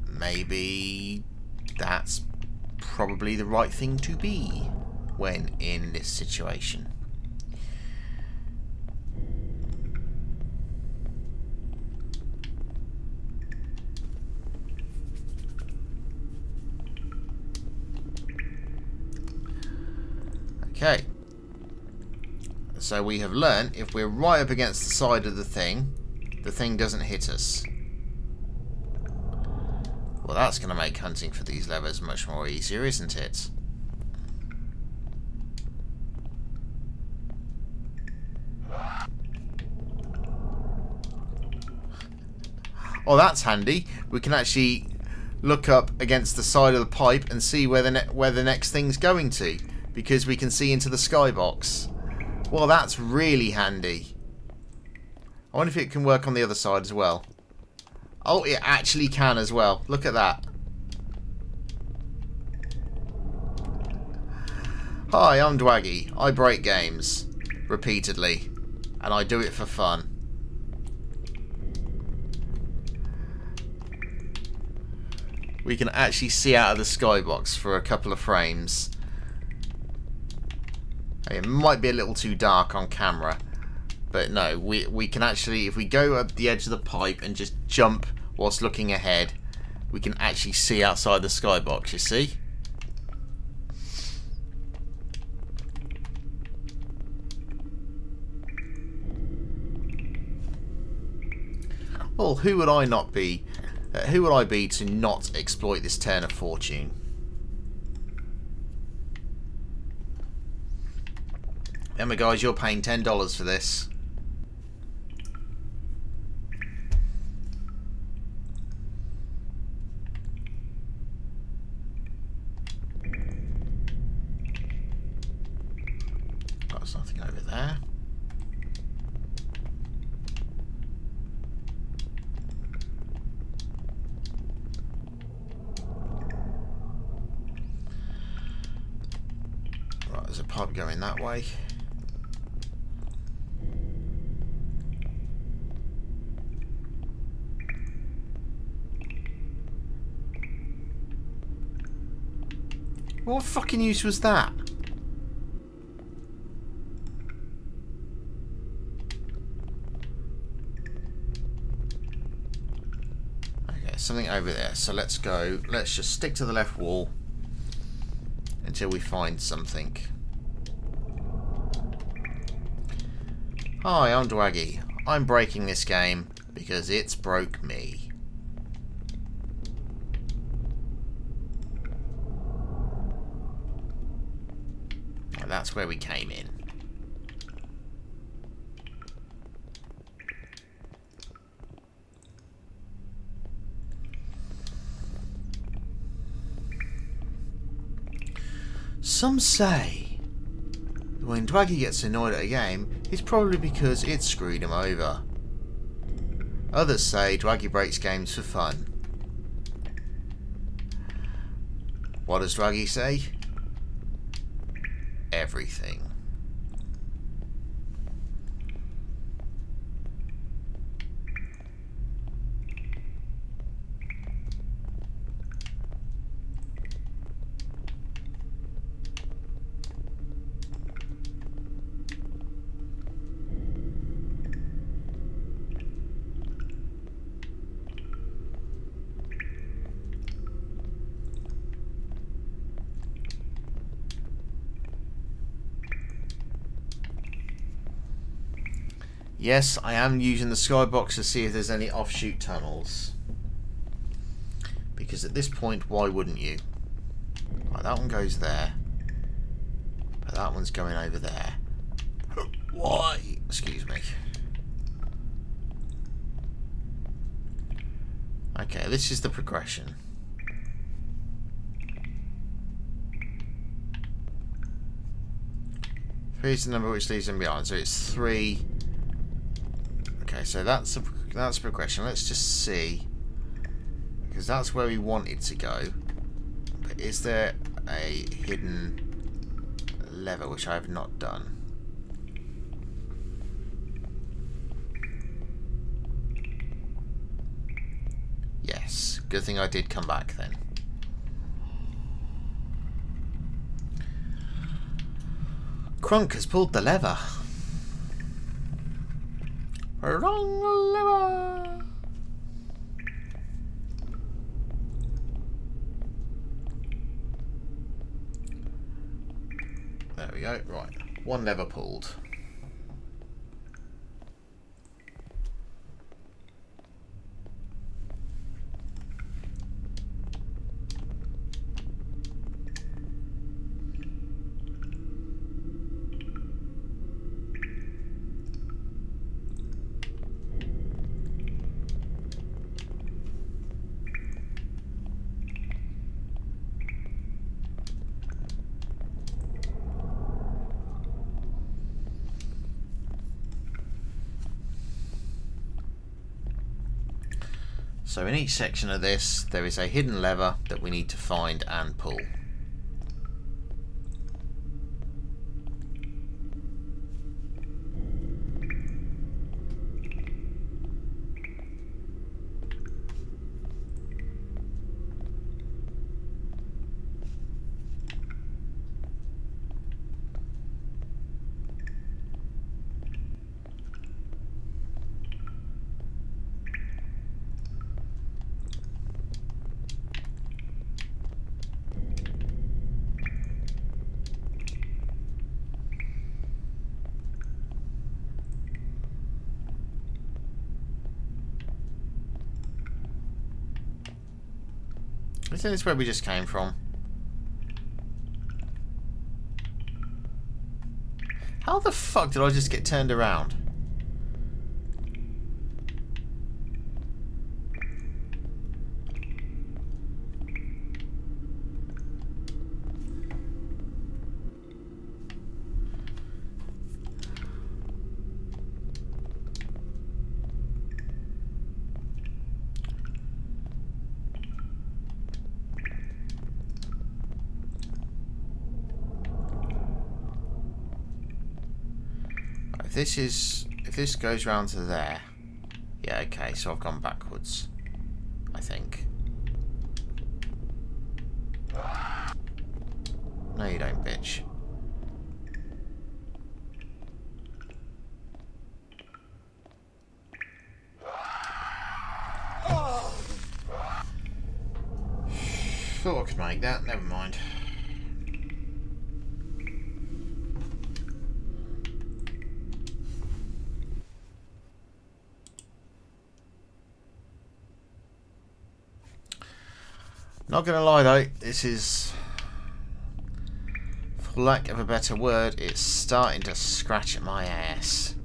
Maybe that's probably the right thing to be when in this situation. Okay. So we have learnt if we're right up against the side of the thing doesn't hit us. Well, that's going to make hunting for these levers much more easier, isn't it? Oh, that's handy. We can actually look up against the side of the pipe and see where the next thing's going to, because we can see into the skybox. Well, that's really handy. I wonder if it can work on the other side as well. Oh, it actually can as well. Look at that. Hi, I'm Dwaggy. I break games. Repeatedly. And I do it for fun. We can actually see out of the skybox for a couple of frames. It might be a little too dark on camera, but no, we can actually, if we go up the edge of the pipe and just jump whilst looking ahead, we can actually see outside the skybox, you see? Well, who would I not be? Who would I be to not exploit this turn of fortune? Remember guys, you're paying $10 for this. Got something over there. Right, there's a pipe going that way. What fucking use was that? Okay, something over there. So let's go. Let's just stick to the left wall until we find something. Hi, I'm Dwaggy. I'm breaking this game because it's broke me. And that's where we came in. Some say that when Dwaggy gets annoyed at a game, it's probably because it screwed him over. Others say Dwaggy breaks games for fun. What does Dwaggy say? Everything. Yes, I am using the skybox to see if there's any offshoot tunnels. Because at this point, why wouldn't you? Right, that one goes there. But that one's going over there. Why? Excuse me. Okay, this is the progression. Three is the number which leaves them behind, so it's 3. Okay, so that's a progression. Let's just see, because that's where we wanted to go. But is there a hidden lever which I have not done? Yes, good thing I did come back then. Crunk has pulled the lever. Wrong lever. There we go. Right, one lever pulled. So in each section of this, there is a hidden lever that we need to find and pull. Isn't this where we just came from? How the fuck did I just get turned around? If this goes round to there, yeah, okay, so I've gone backwards, I think. No, you don't, bitch. thought I could make that. Never mind. Not gonna lie though, this is, for lack of a better word, it's starting to scratch at my ass.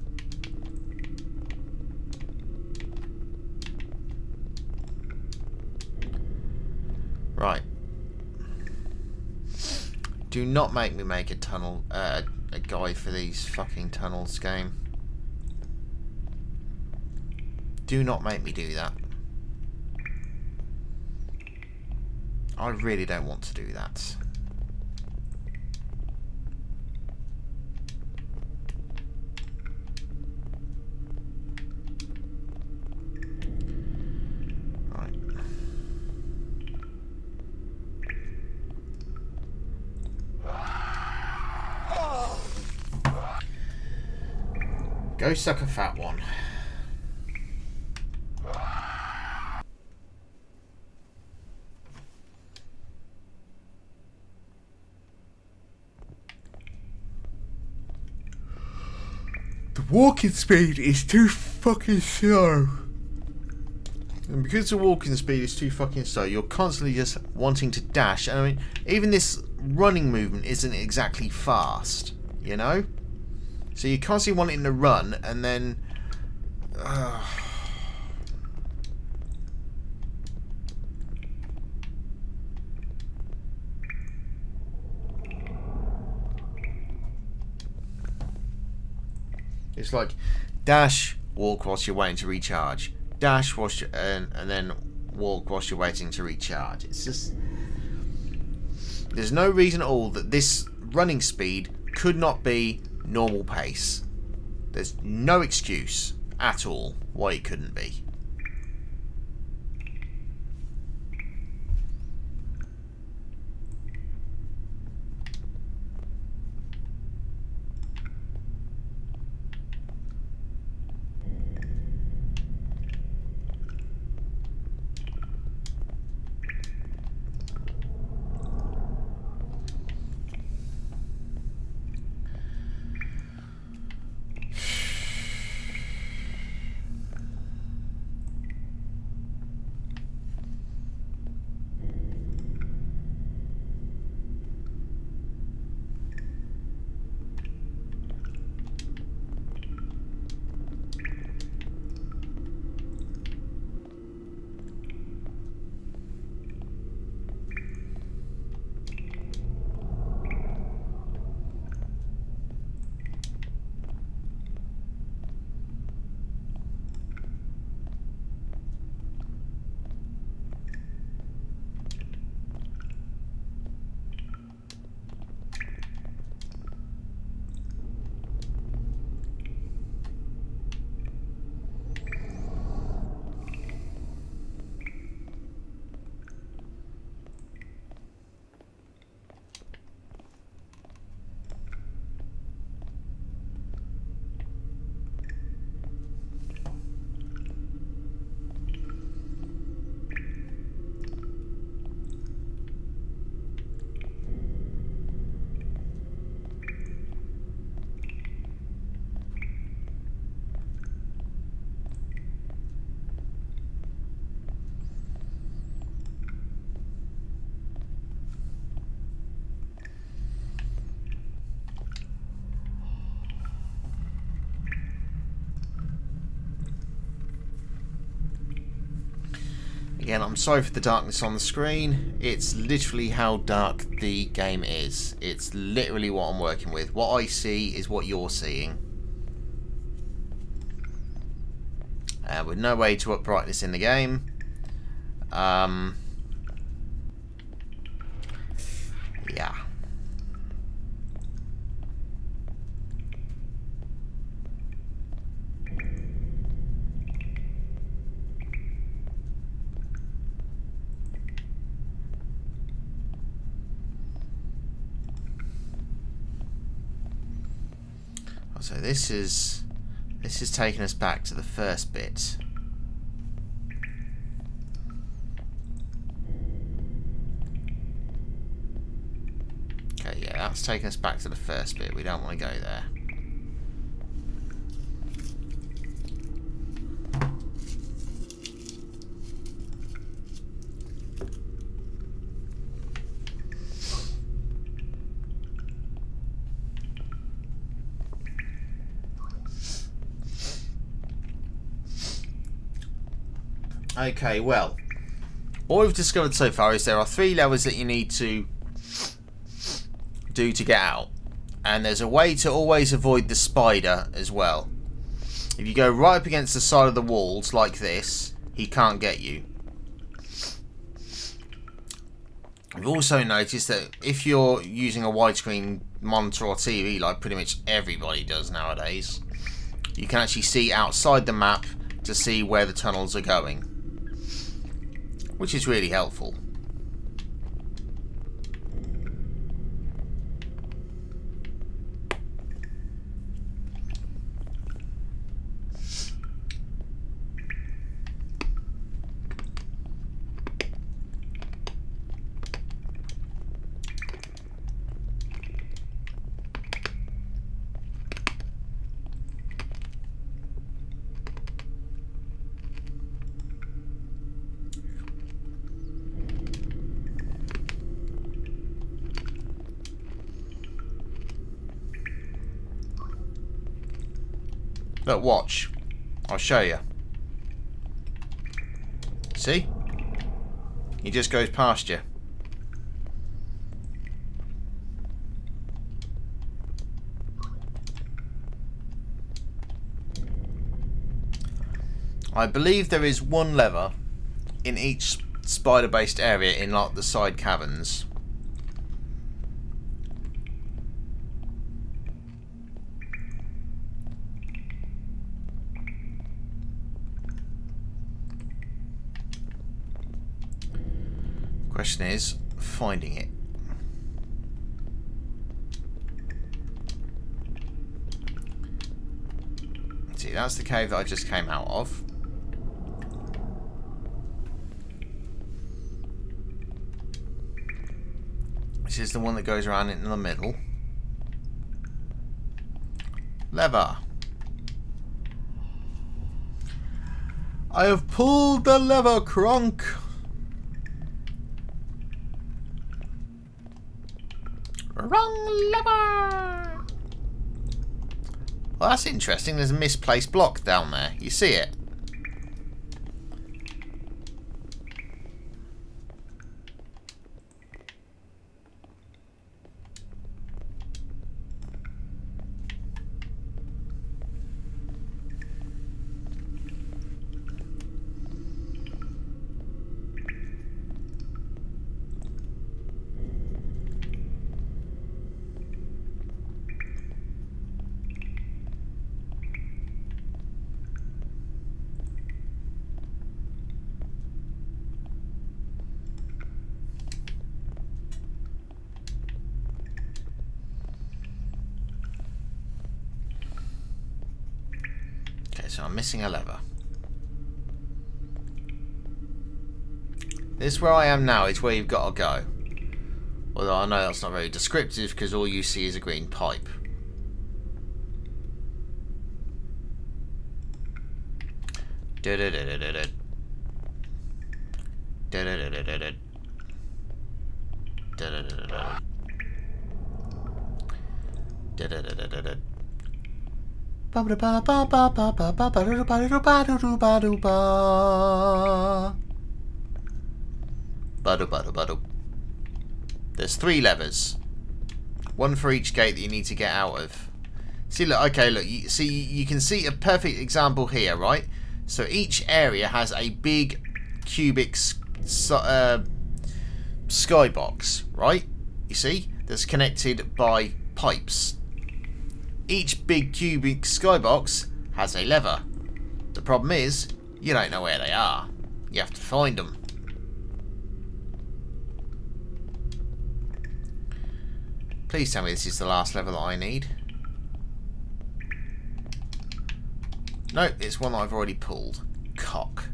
Right. Do not make me make a tunnel, a guide for these fucking tunnels, game. Do not make me do that. I really don't want to do that. Right. Go suck a fat one. The walking speed is too fucking slow. And because the walking speed is too fucking slow, you're constantly just wanting to dash. And I mean, even this running movement isn't exactly fast, you know? So you're constantly wanting to run, and then... It's like dash, walk whilst you're waiting to recharge. Dash, and then walk whilst you're waiting to recharge. It's just... There's no reason at all that this running speed could not be normal pace. There's no excuse at all why it couldn't be. Again, I'm sorry for the darkness on the screen. It's literally how dark the game is. It's literally what I'm working with. What I see is what you're seeing. With no way to up brightness in the game. Yeah. So this is taking us back to the first bit. that's taking us back to the first bit. We don't want to go there. Okay, well, all we've discovered so far is there are 3 levels that you need to do to get out. And there's a way to always avoid the spider as well. If you go right up against the side of the walls like this, he can't get you. I've also noticed that if you're using a widescreen monitor or TV, like pretty much everybody does nowadays, you can actually see outside the map to see where the tunnels are going, which is really helpful. Look, watch. I'll show you. See? He just goes past you. I believe there is one lever in each spider-based area in like the side caverns. Question is finding it. See, that's the cave that I just came out of. This is the one that goes around in the middle. Lever. I have pulled the lever, Kronk. Wrong lever! Well, that's interesting. There's a misplaced block down there. You see it? So I'm missing a lever. This where I am now is where you've got to go. Although I know that's not very descriptive because all you see is a green pipe. There's 3 levers. One for each gate that you need to get out of. See, look, okay, look, you can see a perfect example here, right? So each area has a big cubic skybox, right? You see? That's connected by pipes. Each big cubic skybox has a lever. The problem is, you don't know where they are. You have to find them. Please tell me this is the last lever that I need. No, it's one that I've already pulled. Cock.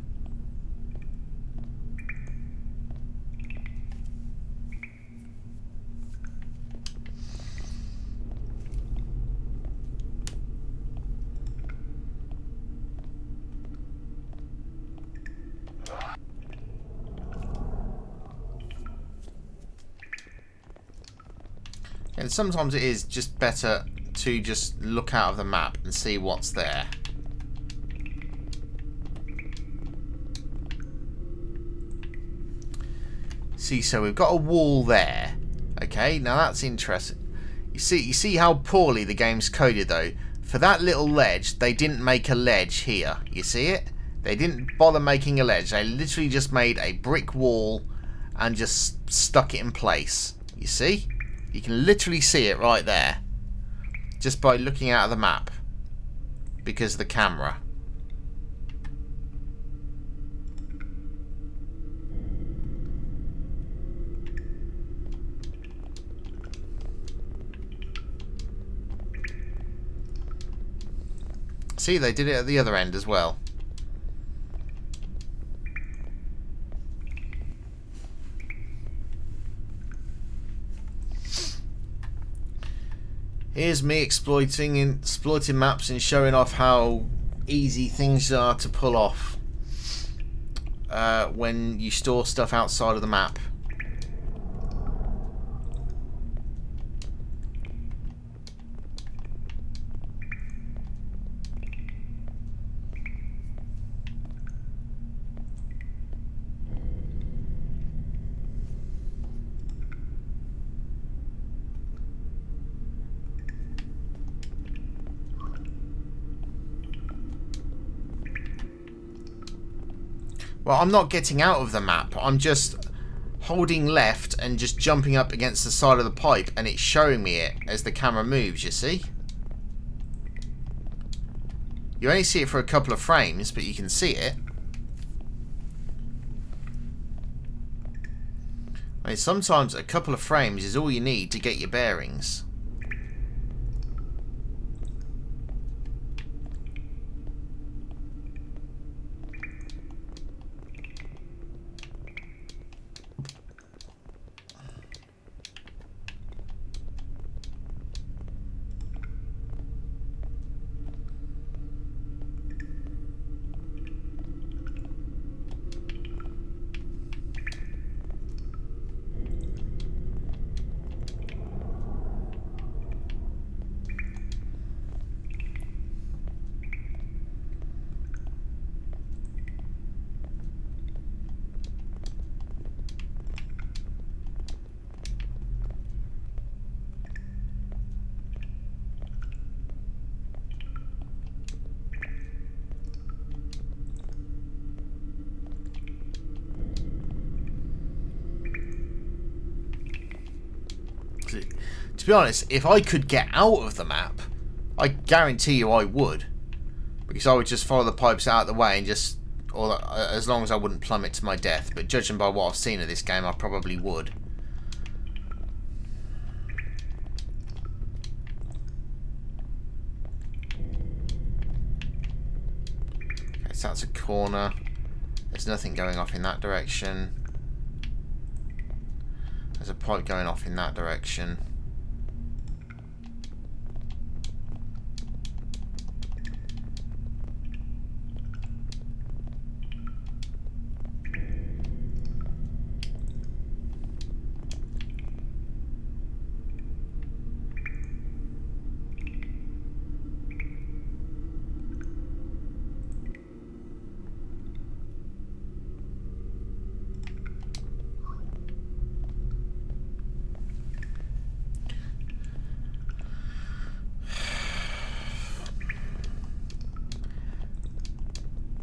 And sometimes it is just better to just look out of the map and see what's there. See, so we've got a wall there. Okay, now that's interesting. You see how poorly the game's coded though. For that little ledge, they didn't make a ledge here. You see it? They didn't bother making a ledge. They literally just made a brick wall and just stuck it in place. You see? You can literally see it right there. Just by looking out of the map. Because of the camera. See, they did it at the other end as well. Here's me exploiting maps and showing off how easy things are to pull off when you store stuff outside of the map. Well, I'm not getting out of the map. I'm just holding left and just jumping up against the side of the pipe, and it's showing me it as the camera moves, you see? You only see it for a couple of frames, but you can see it. I mean, sometimes a couple of frames is all you need to get your bearings. To be honest, if I could get out of the map, I guarantee you I would. Because I would just follow the pipes out of the way and just... or as long as I wouldn't plummet to my death. But judging by what I've seen of this game, I probably would. Okay, so that's a corner. There's nothing going off in that direction. There's a pipe going off in that direction.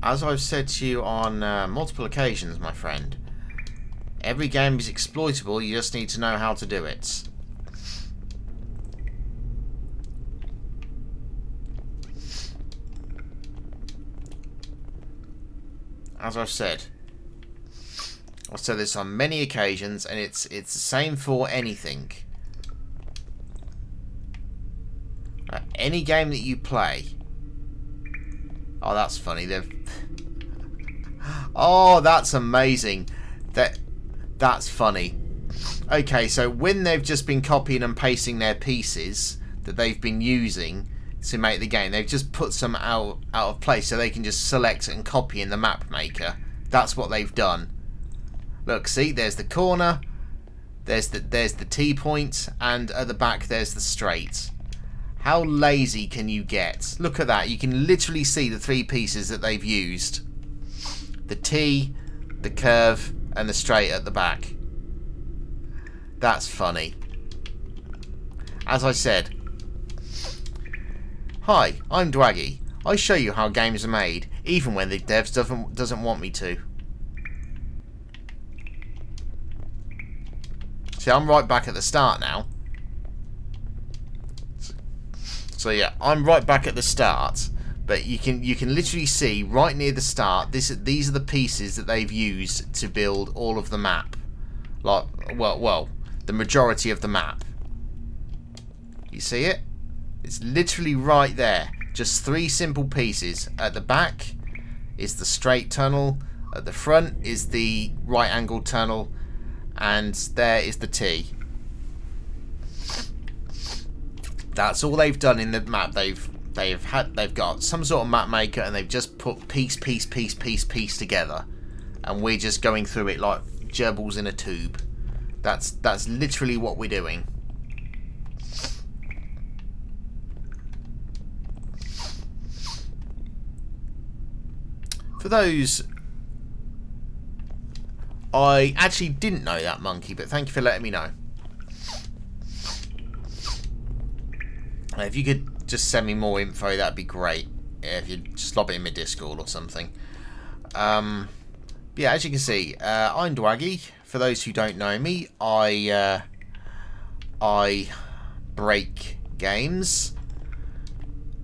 As I've said to you on multiple occasions, my friend, every game is exploitable, you just need to know how to do it. As I've said this on many occasions, and it's the same for anything. Any game that you play. Oh, that's funny. Oh, that's amazing. That's funny. Okay, so when they've just been copying and pasting their pieces that they've been using to make the game, they've just put some out of place so they can just select and copy in the map maker. That's what they've done. Look, see, there's the corner. There's the T point, and at the back there's the straight. How lazy can you get? Look at that. You can literally see the 3 pieces that they've used. The T, the curve, and the straight at the back. That's funny. As I said, hi, I'm Dwaggy. I show you how games are made, even when the devs doesn't want me to. See, I'm right back at the start now. So yeah, I'm right back at the start, but you can literally see right near the start. These are the pieces that they've used to build all of the map. Like, well, the majority of the map. You see it? It's literally right there. Just 3 simple pieces. At the back is the straight tunnel. At the front is the right angled tunnel. And there is the T. That's all they've done in the map. They've got some sort of map maker, and they've just put piece together. And we're just going through it like gerbils in a tube. That's literally what we're doing. For those, I actually didn't know that, Monkey, but thank you for letting me know. If you could just send me more info, that'd be great. If you just lob it in my Discord or something. Yeah, as you can see, I'm Dwaggy. For those who don't know me, I break games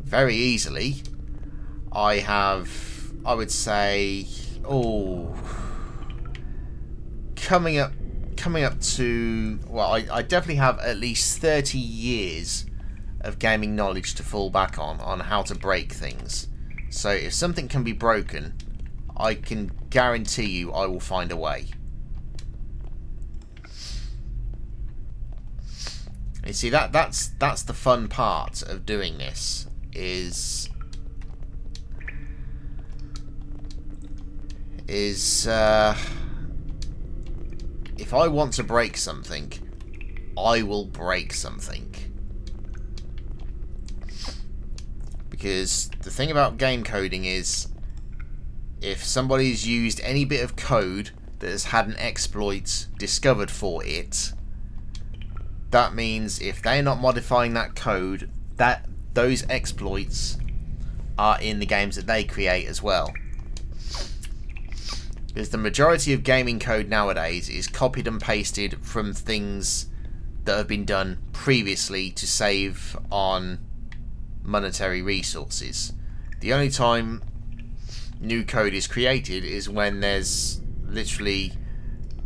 very easily. I have, I would say, coming up to, well, I definitely have at least 30 years of gaming knowledge to fall back on how to break things. So if something can be broken, I can guarantee you I will find a way. You see, that's the fun part of doing this, is if I want to break something, I will break something. Because the thing about game coding is, if somebody's used any bit of code that has had an exploit discovered for it, that means if they're not modifying that code, that those exploits are in the games that they create as well. Because the majority of gaming code nowadays is copied and pasted from things that have been done previously to save on monetary resources. The only time new code is created is when there's literally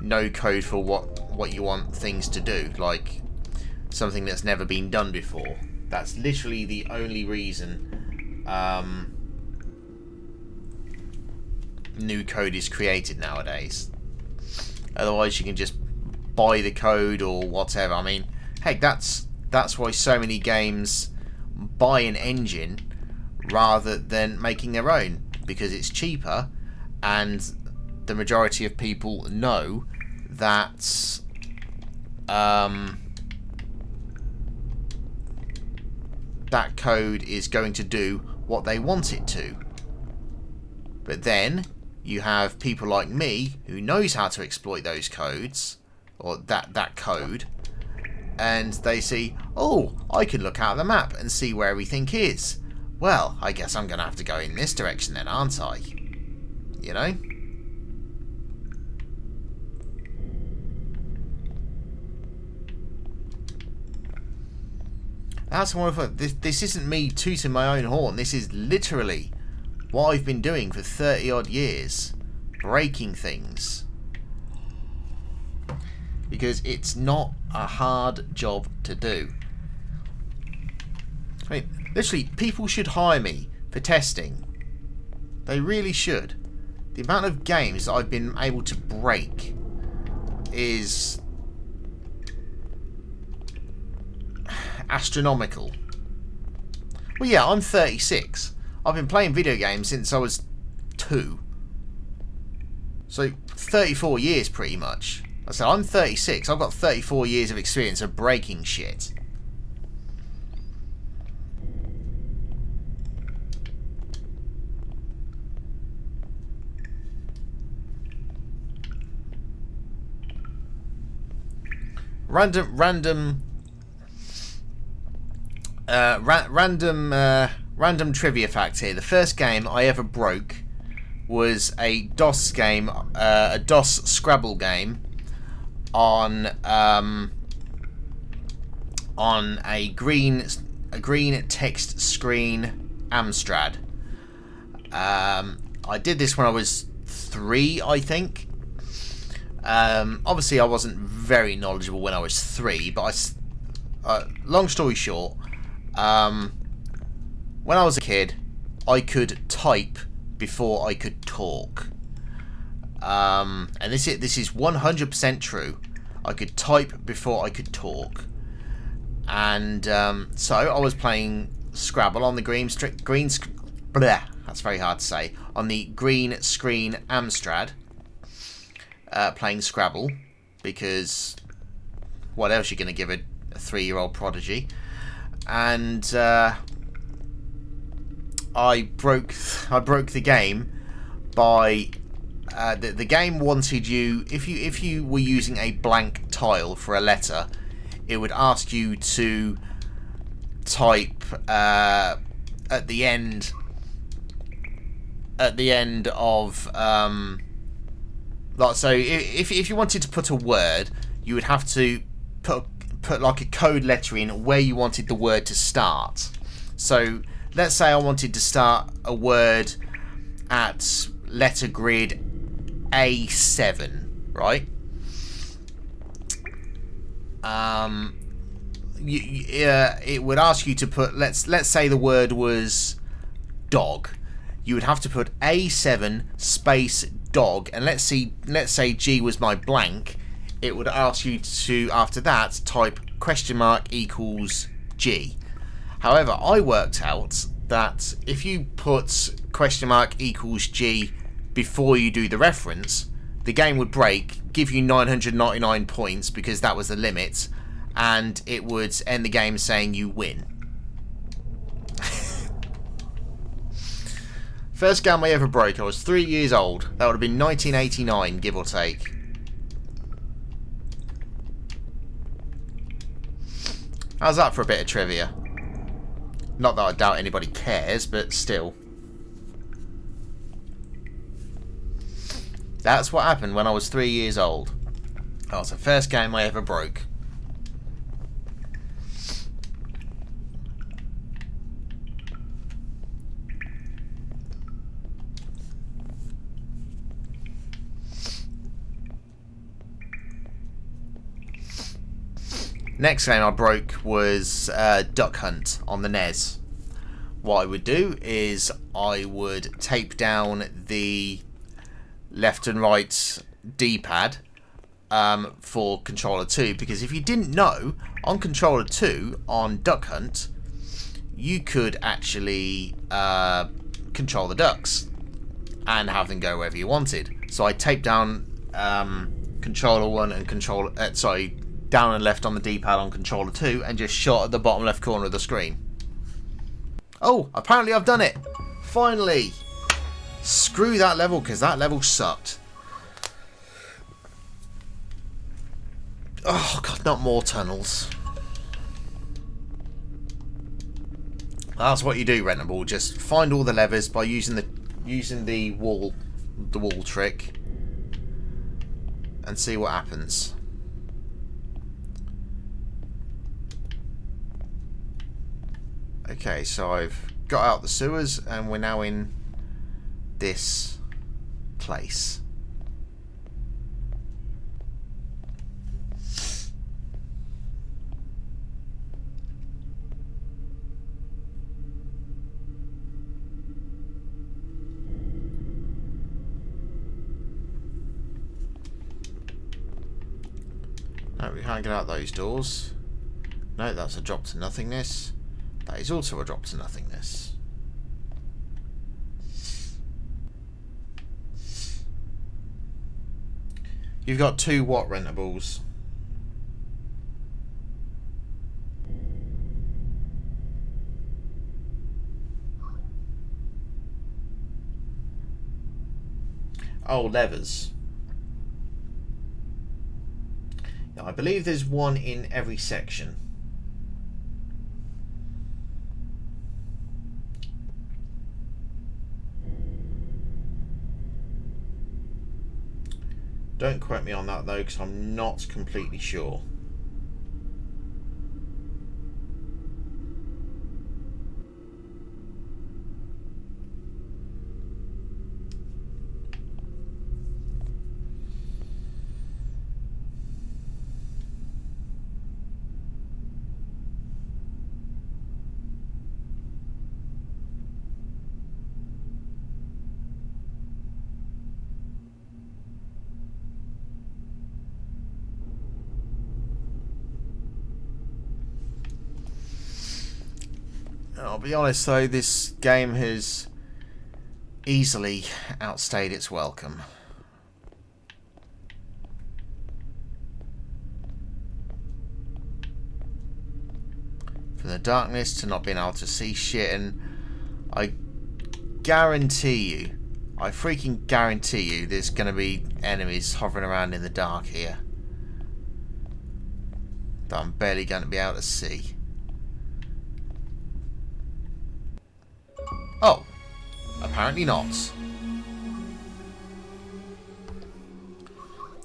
no code for what you want things to do, like something that's never been done before. That's literally the only reason new code is created nowadays. Otherwise you can just buy the code or whatever. I mean, heck, that's why so many games buy an engine rather than making their own, because it's cheaper, and the majority of people know that that code is going to do what they want it to. But then you have people like me who knows how to exploit those codes, or that code, and they see, oh, I can look out the map and see where everything is. Well, I guess I'm going to have to go in this direction then, aren't I? You know? That's wonderful. This isn't me tooting my own horn. This is literally what I've been doing for 30 odd years. Breaking things. Because it's not a hard job to do. I mean, literally, people should hire me for testing. They really should. The amount of games that I've been able to break is astronomical. Well, yeah, I'm 36. I've been playing video games since I was 2. So, 34 years pretty much. I said, I'm 36. I've got 34 years of experience of breaking shit. Random trivia fact here. The first game I ever broke was a DOS game, a DOS Scrabble game on a green text screen Amstrad. I did this when I was 3, I think. Obviously, I wasn't very knowledgeable when I was 3, but long story short, when I was a kid, I could type before I could talk. And this is 100% true. I could type before I could talk. And so I was playing Scrabble on the that's very hard to say. On the green screen Amstrad. Playing Scrabble, because what else are you going to give a 3-year-old prodigy? And I broke the game by the game wanted you, if you were using a blank tile for a letter, it would ask you to type at the end of so if you wanted to put a word, you would have to put like a code letter in where you wanted the word to start. So let's say I wanted to start a word at letter grid A7, right? It would ask you to put, let's say the word was dog. You would have to put A7 space dog, and let's say G was my blank. It would ask you to, after that, type $equals G. However, I worked out that if you put $equals G before you do the reference, the game would break, give you 999 points because that was the limit, and it would end the game saying you win. First game I ever broke, I was 3 years old. That would have been 1989, give or take. How's that for a bit of trivia? Not that I doubt anybody cares, but still. That's what happened when I was 3 years old. That was the first game I ever broke. Next game I broke was Duck Hunt on the NES. What I would do is I would tape down the left and right D-pad for controller 2, because if you didn't know, on controller 2 on Duck Hunt you could actually control the ducks and have them go wherever you wanted. So I taped down controller 1 and down and left on the D-pad on controller 2 and just shot at the bottom left corner of the screen. Oh, apparently I've done it! Finally! Screw that level, because that level sucked. Oh god, not more tunnels. That's what you do, Rentable. Just find all the levers by using the wall trick and see what happens. Okay, so I've got out the sewers and we're now in this place. No, we can't get out those doors. No, that's a drop to nothingness. That is also a drop to nothingness. You've got 2 what rentables? Oh, levers. Yeah, I believe there's 1 in every section. Don't quote me on that though, because I'm not completely sure. I'll be honest though, this game has easily outstayed its welcome. From the darkness to not being able to see shit, and I guarantee you, I freaking guarantee you, there's going to be enemies hovering around in the dark here that I'm barely going to be able to see. Oh, apparently not.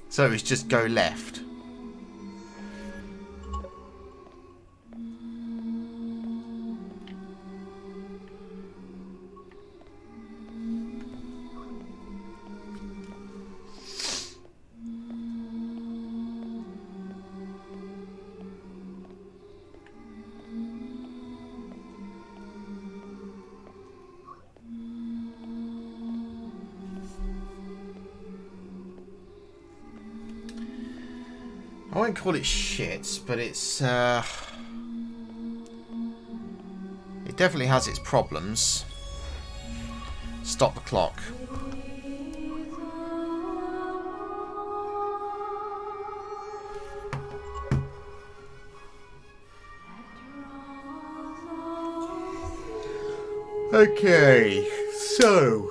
So it's just go left. I won't call it shit, but it's it definitely has its problems. Stop the clock. Okay, so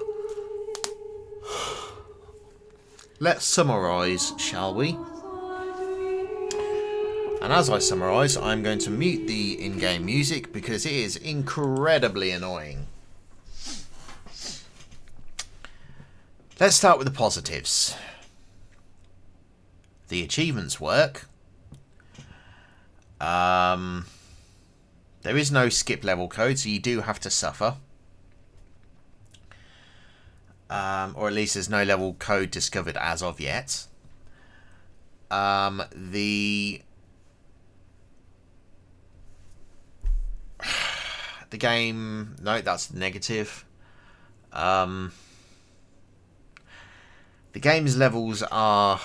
let's summarise, shall we? And as I summarise, I'm going to mute the in-game music because it is incredibly annoying. Let's start with the positives. The achievements work. There is no skip level code, so you do have to suffer. Or at least there's no level code discovered as of yet. The game, no, that's negative. The game's levels are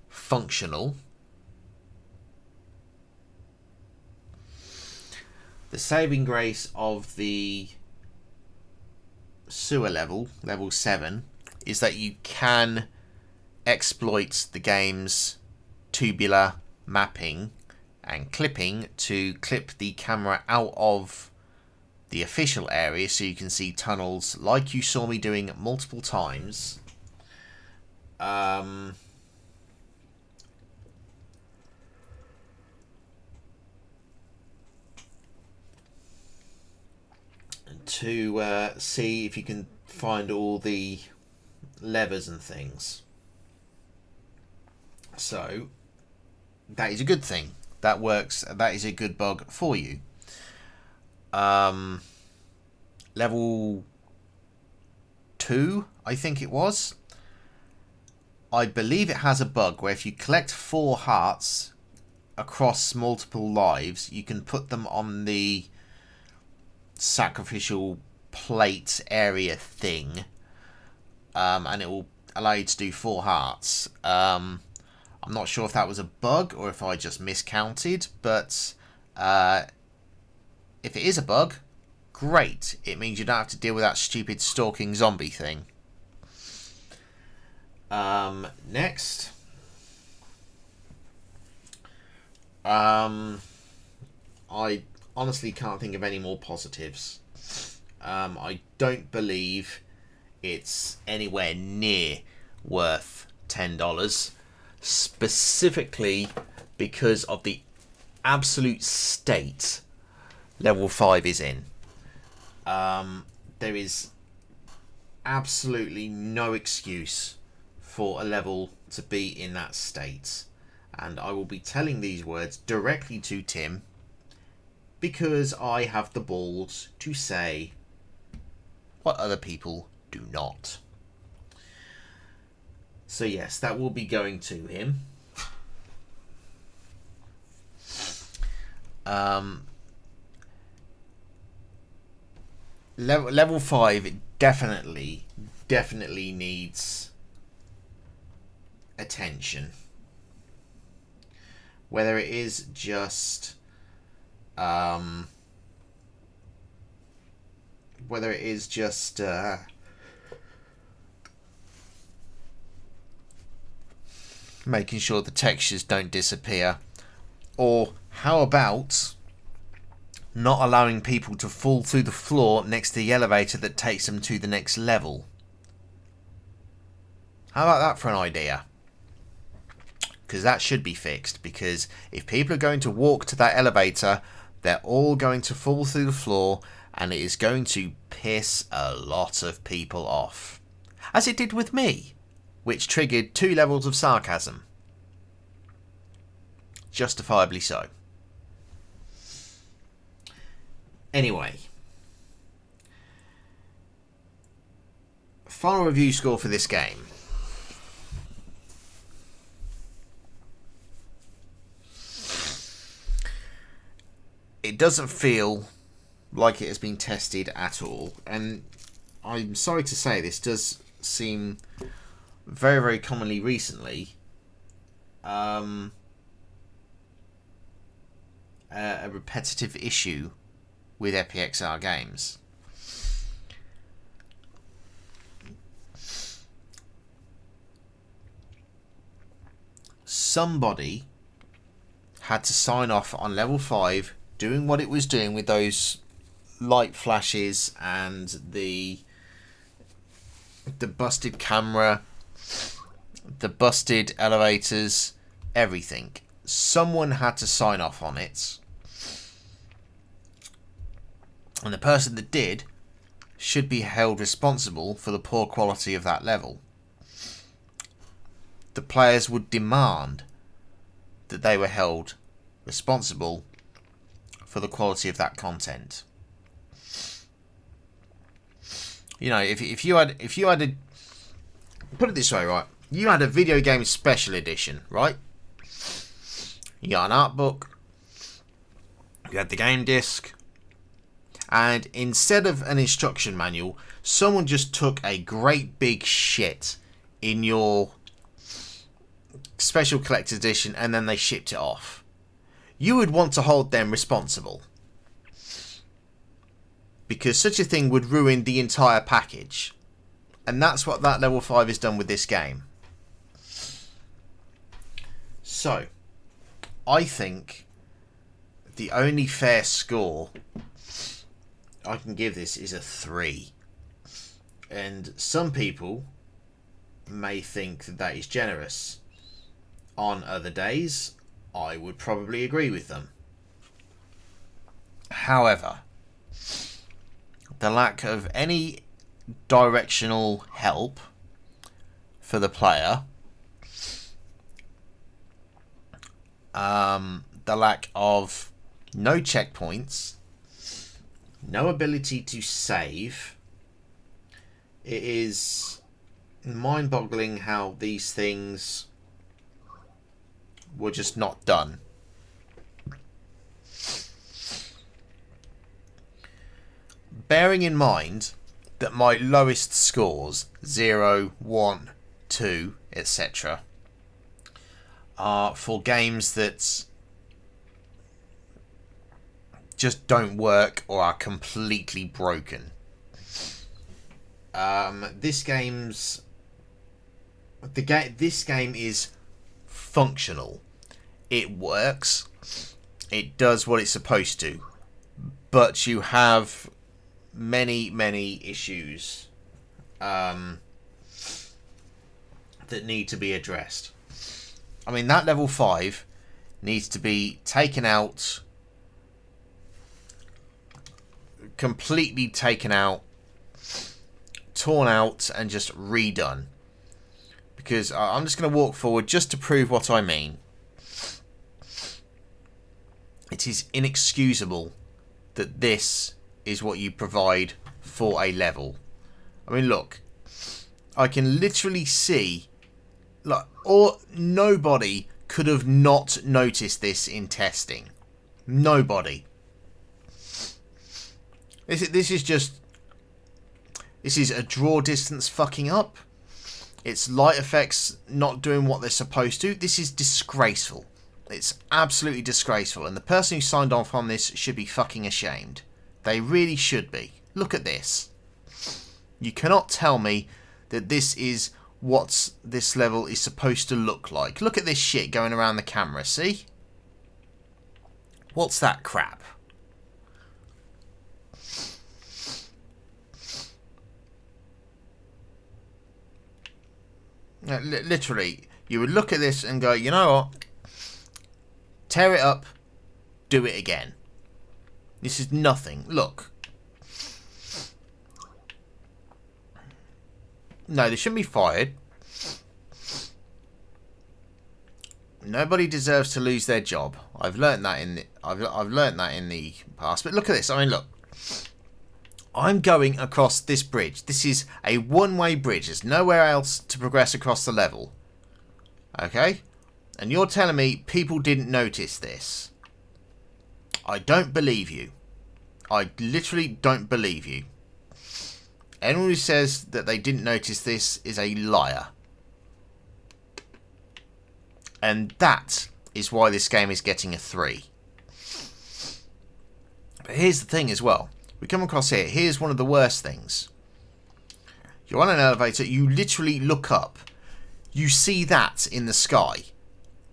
functional. The saving grace of the sewer level, level 7, is that you can exploit the game's tubular mapping and clipping to clip the camera out of the official area so you can see tunnels like you saw me doing multiple times. To see if you can find all the levers and things. So that is a good thing. That works. That is a good bug for you. Level 2, I think it was. I believe it has a bug where if you collect 4 hearts across multiple lives, you can put them on the sacrificial plate area thing, and it will allow you to do 4 hearts. I'm not sure if that was a bug or if I just miscounted, but if it is a bug, great. It means you don't have to deal with that stupid stalking zombie thing. Next. I honestly can't think of any more positives. I don't believe it's anywhere near worth $10, specifically because of the absolute state level 5 is in. There is absolutely no excuse for a level to be in that state, and I will be telling these words directly to Tim because I have the balls to say what other people do not. So yes, that will be going to him. Level 5 definitely needs attention. Whether it is just making sure the textures don't disappear, or how about not allowing people to fall through the floor next to the elevator that takes them to the next level. How about that for an idea? Because that should be fixed, because if people are going to walk to that elevator, they're all going to fall through the floor, and it is going to piss a lot of people off. As it did with me, which triggered 2 levels of sarcasm. Justifiably so. Anyway, final review score for this game. It doesn't feel like it has been tested at all, and I'm sorry to say this does seem very, very commonly recently a repetitive issue with EpiXR games. Somebody had to sign off on level 5 doing what it was doing with those light flashes and the busted camera, the busted elevators, everything. Someone had to sign off on it. And the person that did should be held responsible for the poor quality of that level. The players would demand that they were held responsible for the quality of that content. You know, if you had a, put it this way, right? You had a video game special edition, right? You got an art book, you had the game disc, and instead of an instruction manual, someone just took a great big shit in your special collector's edition and then they shipped it off. You would want to hold them responsible, because such a thing would ruin the entire package. And that's what that level 5 has done with this game. So, I think the only fair score I can give this is a 3. And some people may think that that is generous. On other days, I would probably agree with them. However, the lack of any directional help for the player, the lack of no checkpoints, no ability to save, it is mind-boggling how these things were just not done. Bearing in mind that my lowest scores, 0, 1, 2, etc., are for games that just don't work or are completely broken. This game's This game is functional. It works. It does what it's supposed to. But you have many issues that need to be addressed. I mean, that level 5 needs to be taken out, completely taken out, torn out, and just redone. Because I'm just going to walk forward just to prove what I mean. It is inexcusable that this is what you provide for a level. I mean, look, I can literally see, like, or nobody could have not noticed this in testing. Nobody. This is a draw distance fucking up. It's light effects not doing what they're supposed to. This is disgraceful. It's absolutely disgraceful. And the person who signed off on this should be fucking ashamed. They really should be. Look at this. You cannot tell me that this is what this level is supposed to look like. Look at this shit going around the camera, see? What's that crap? Literally, you would look at this and go, you know what? Tear it up, do it again. This is nothing. Look. No, they shouldn't be fired. Nobody deserves to lose their job. I've learnt that in the I've learnt that in the past. But look at this. I mean, look. I'm going across this bridge. This is a one-way bridge. There's nowhere else to progress across the level. Okay? And you're telling me people didn't notice this. I don't believe you. I literally don't believe you. Anyone who says that they didn't notice this is a liar. And that is why this game is getting a 3. But here's the thing as well. We come across here. Here's one of the worst things. You're on an elevator. You literally look up. You see that in the sky.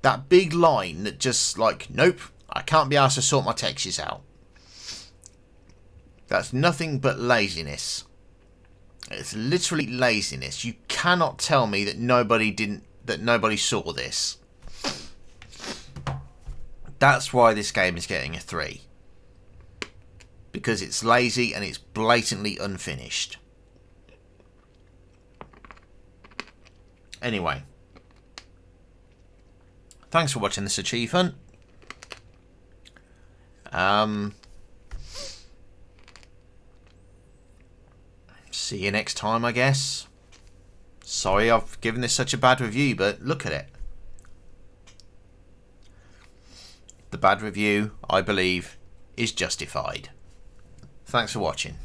That big line that just like, nope, I can't be asked to sort my textures out. That's nothing but laziness. It's literally laziness. You cannot tell me that nobody saw this. That's why this game is getting a 3. Because it's lazy and it's blatantly unfinished. Anyway. Thanks for watching this achievement. See you next time, I guess. Sorry I've given this such a bad review, but look at it. The bad review, I believe, is justified. Thanks for watching.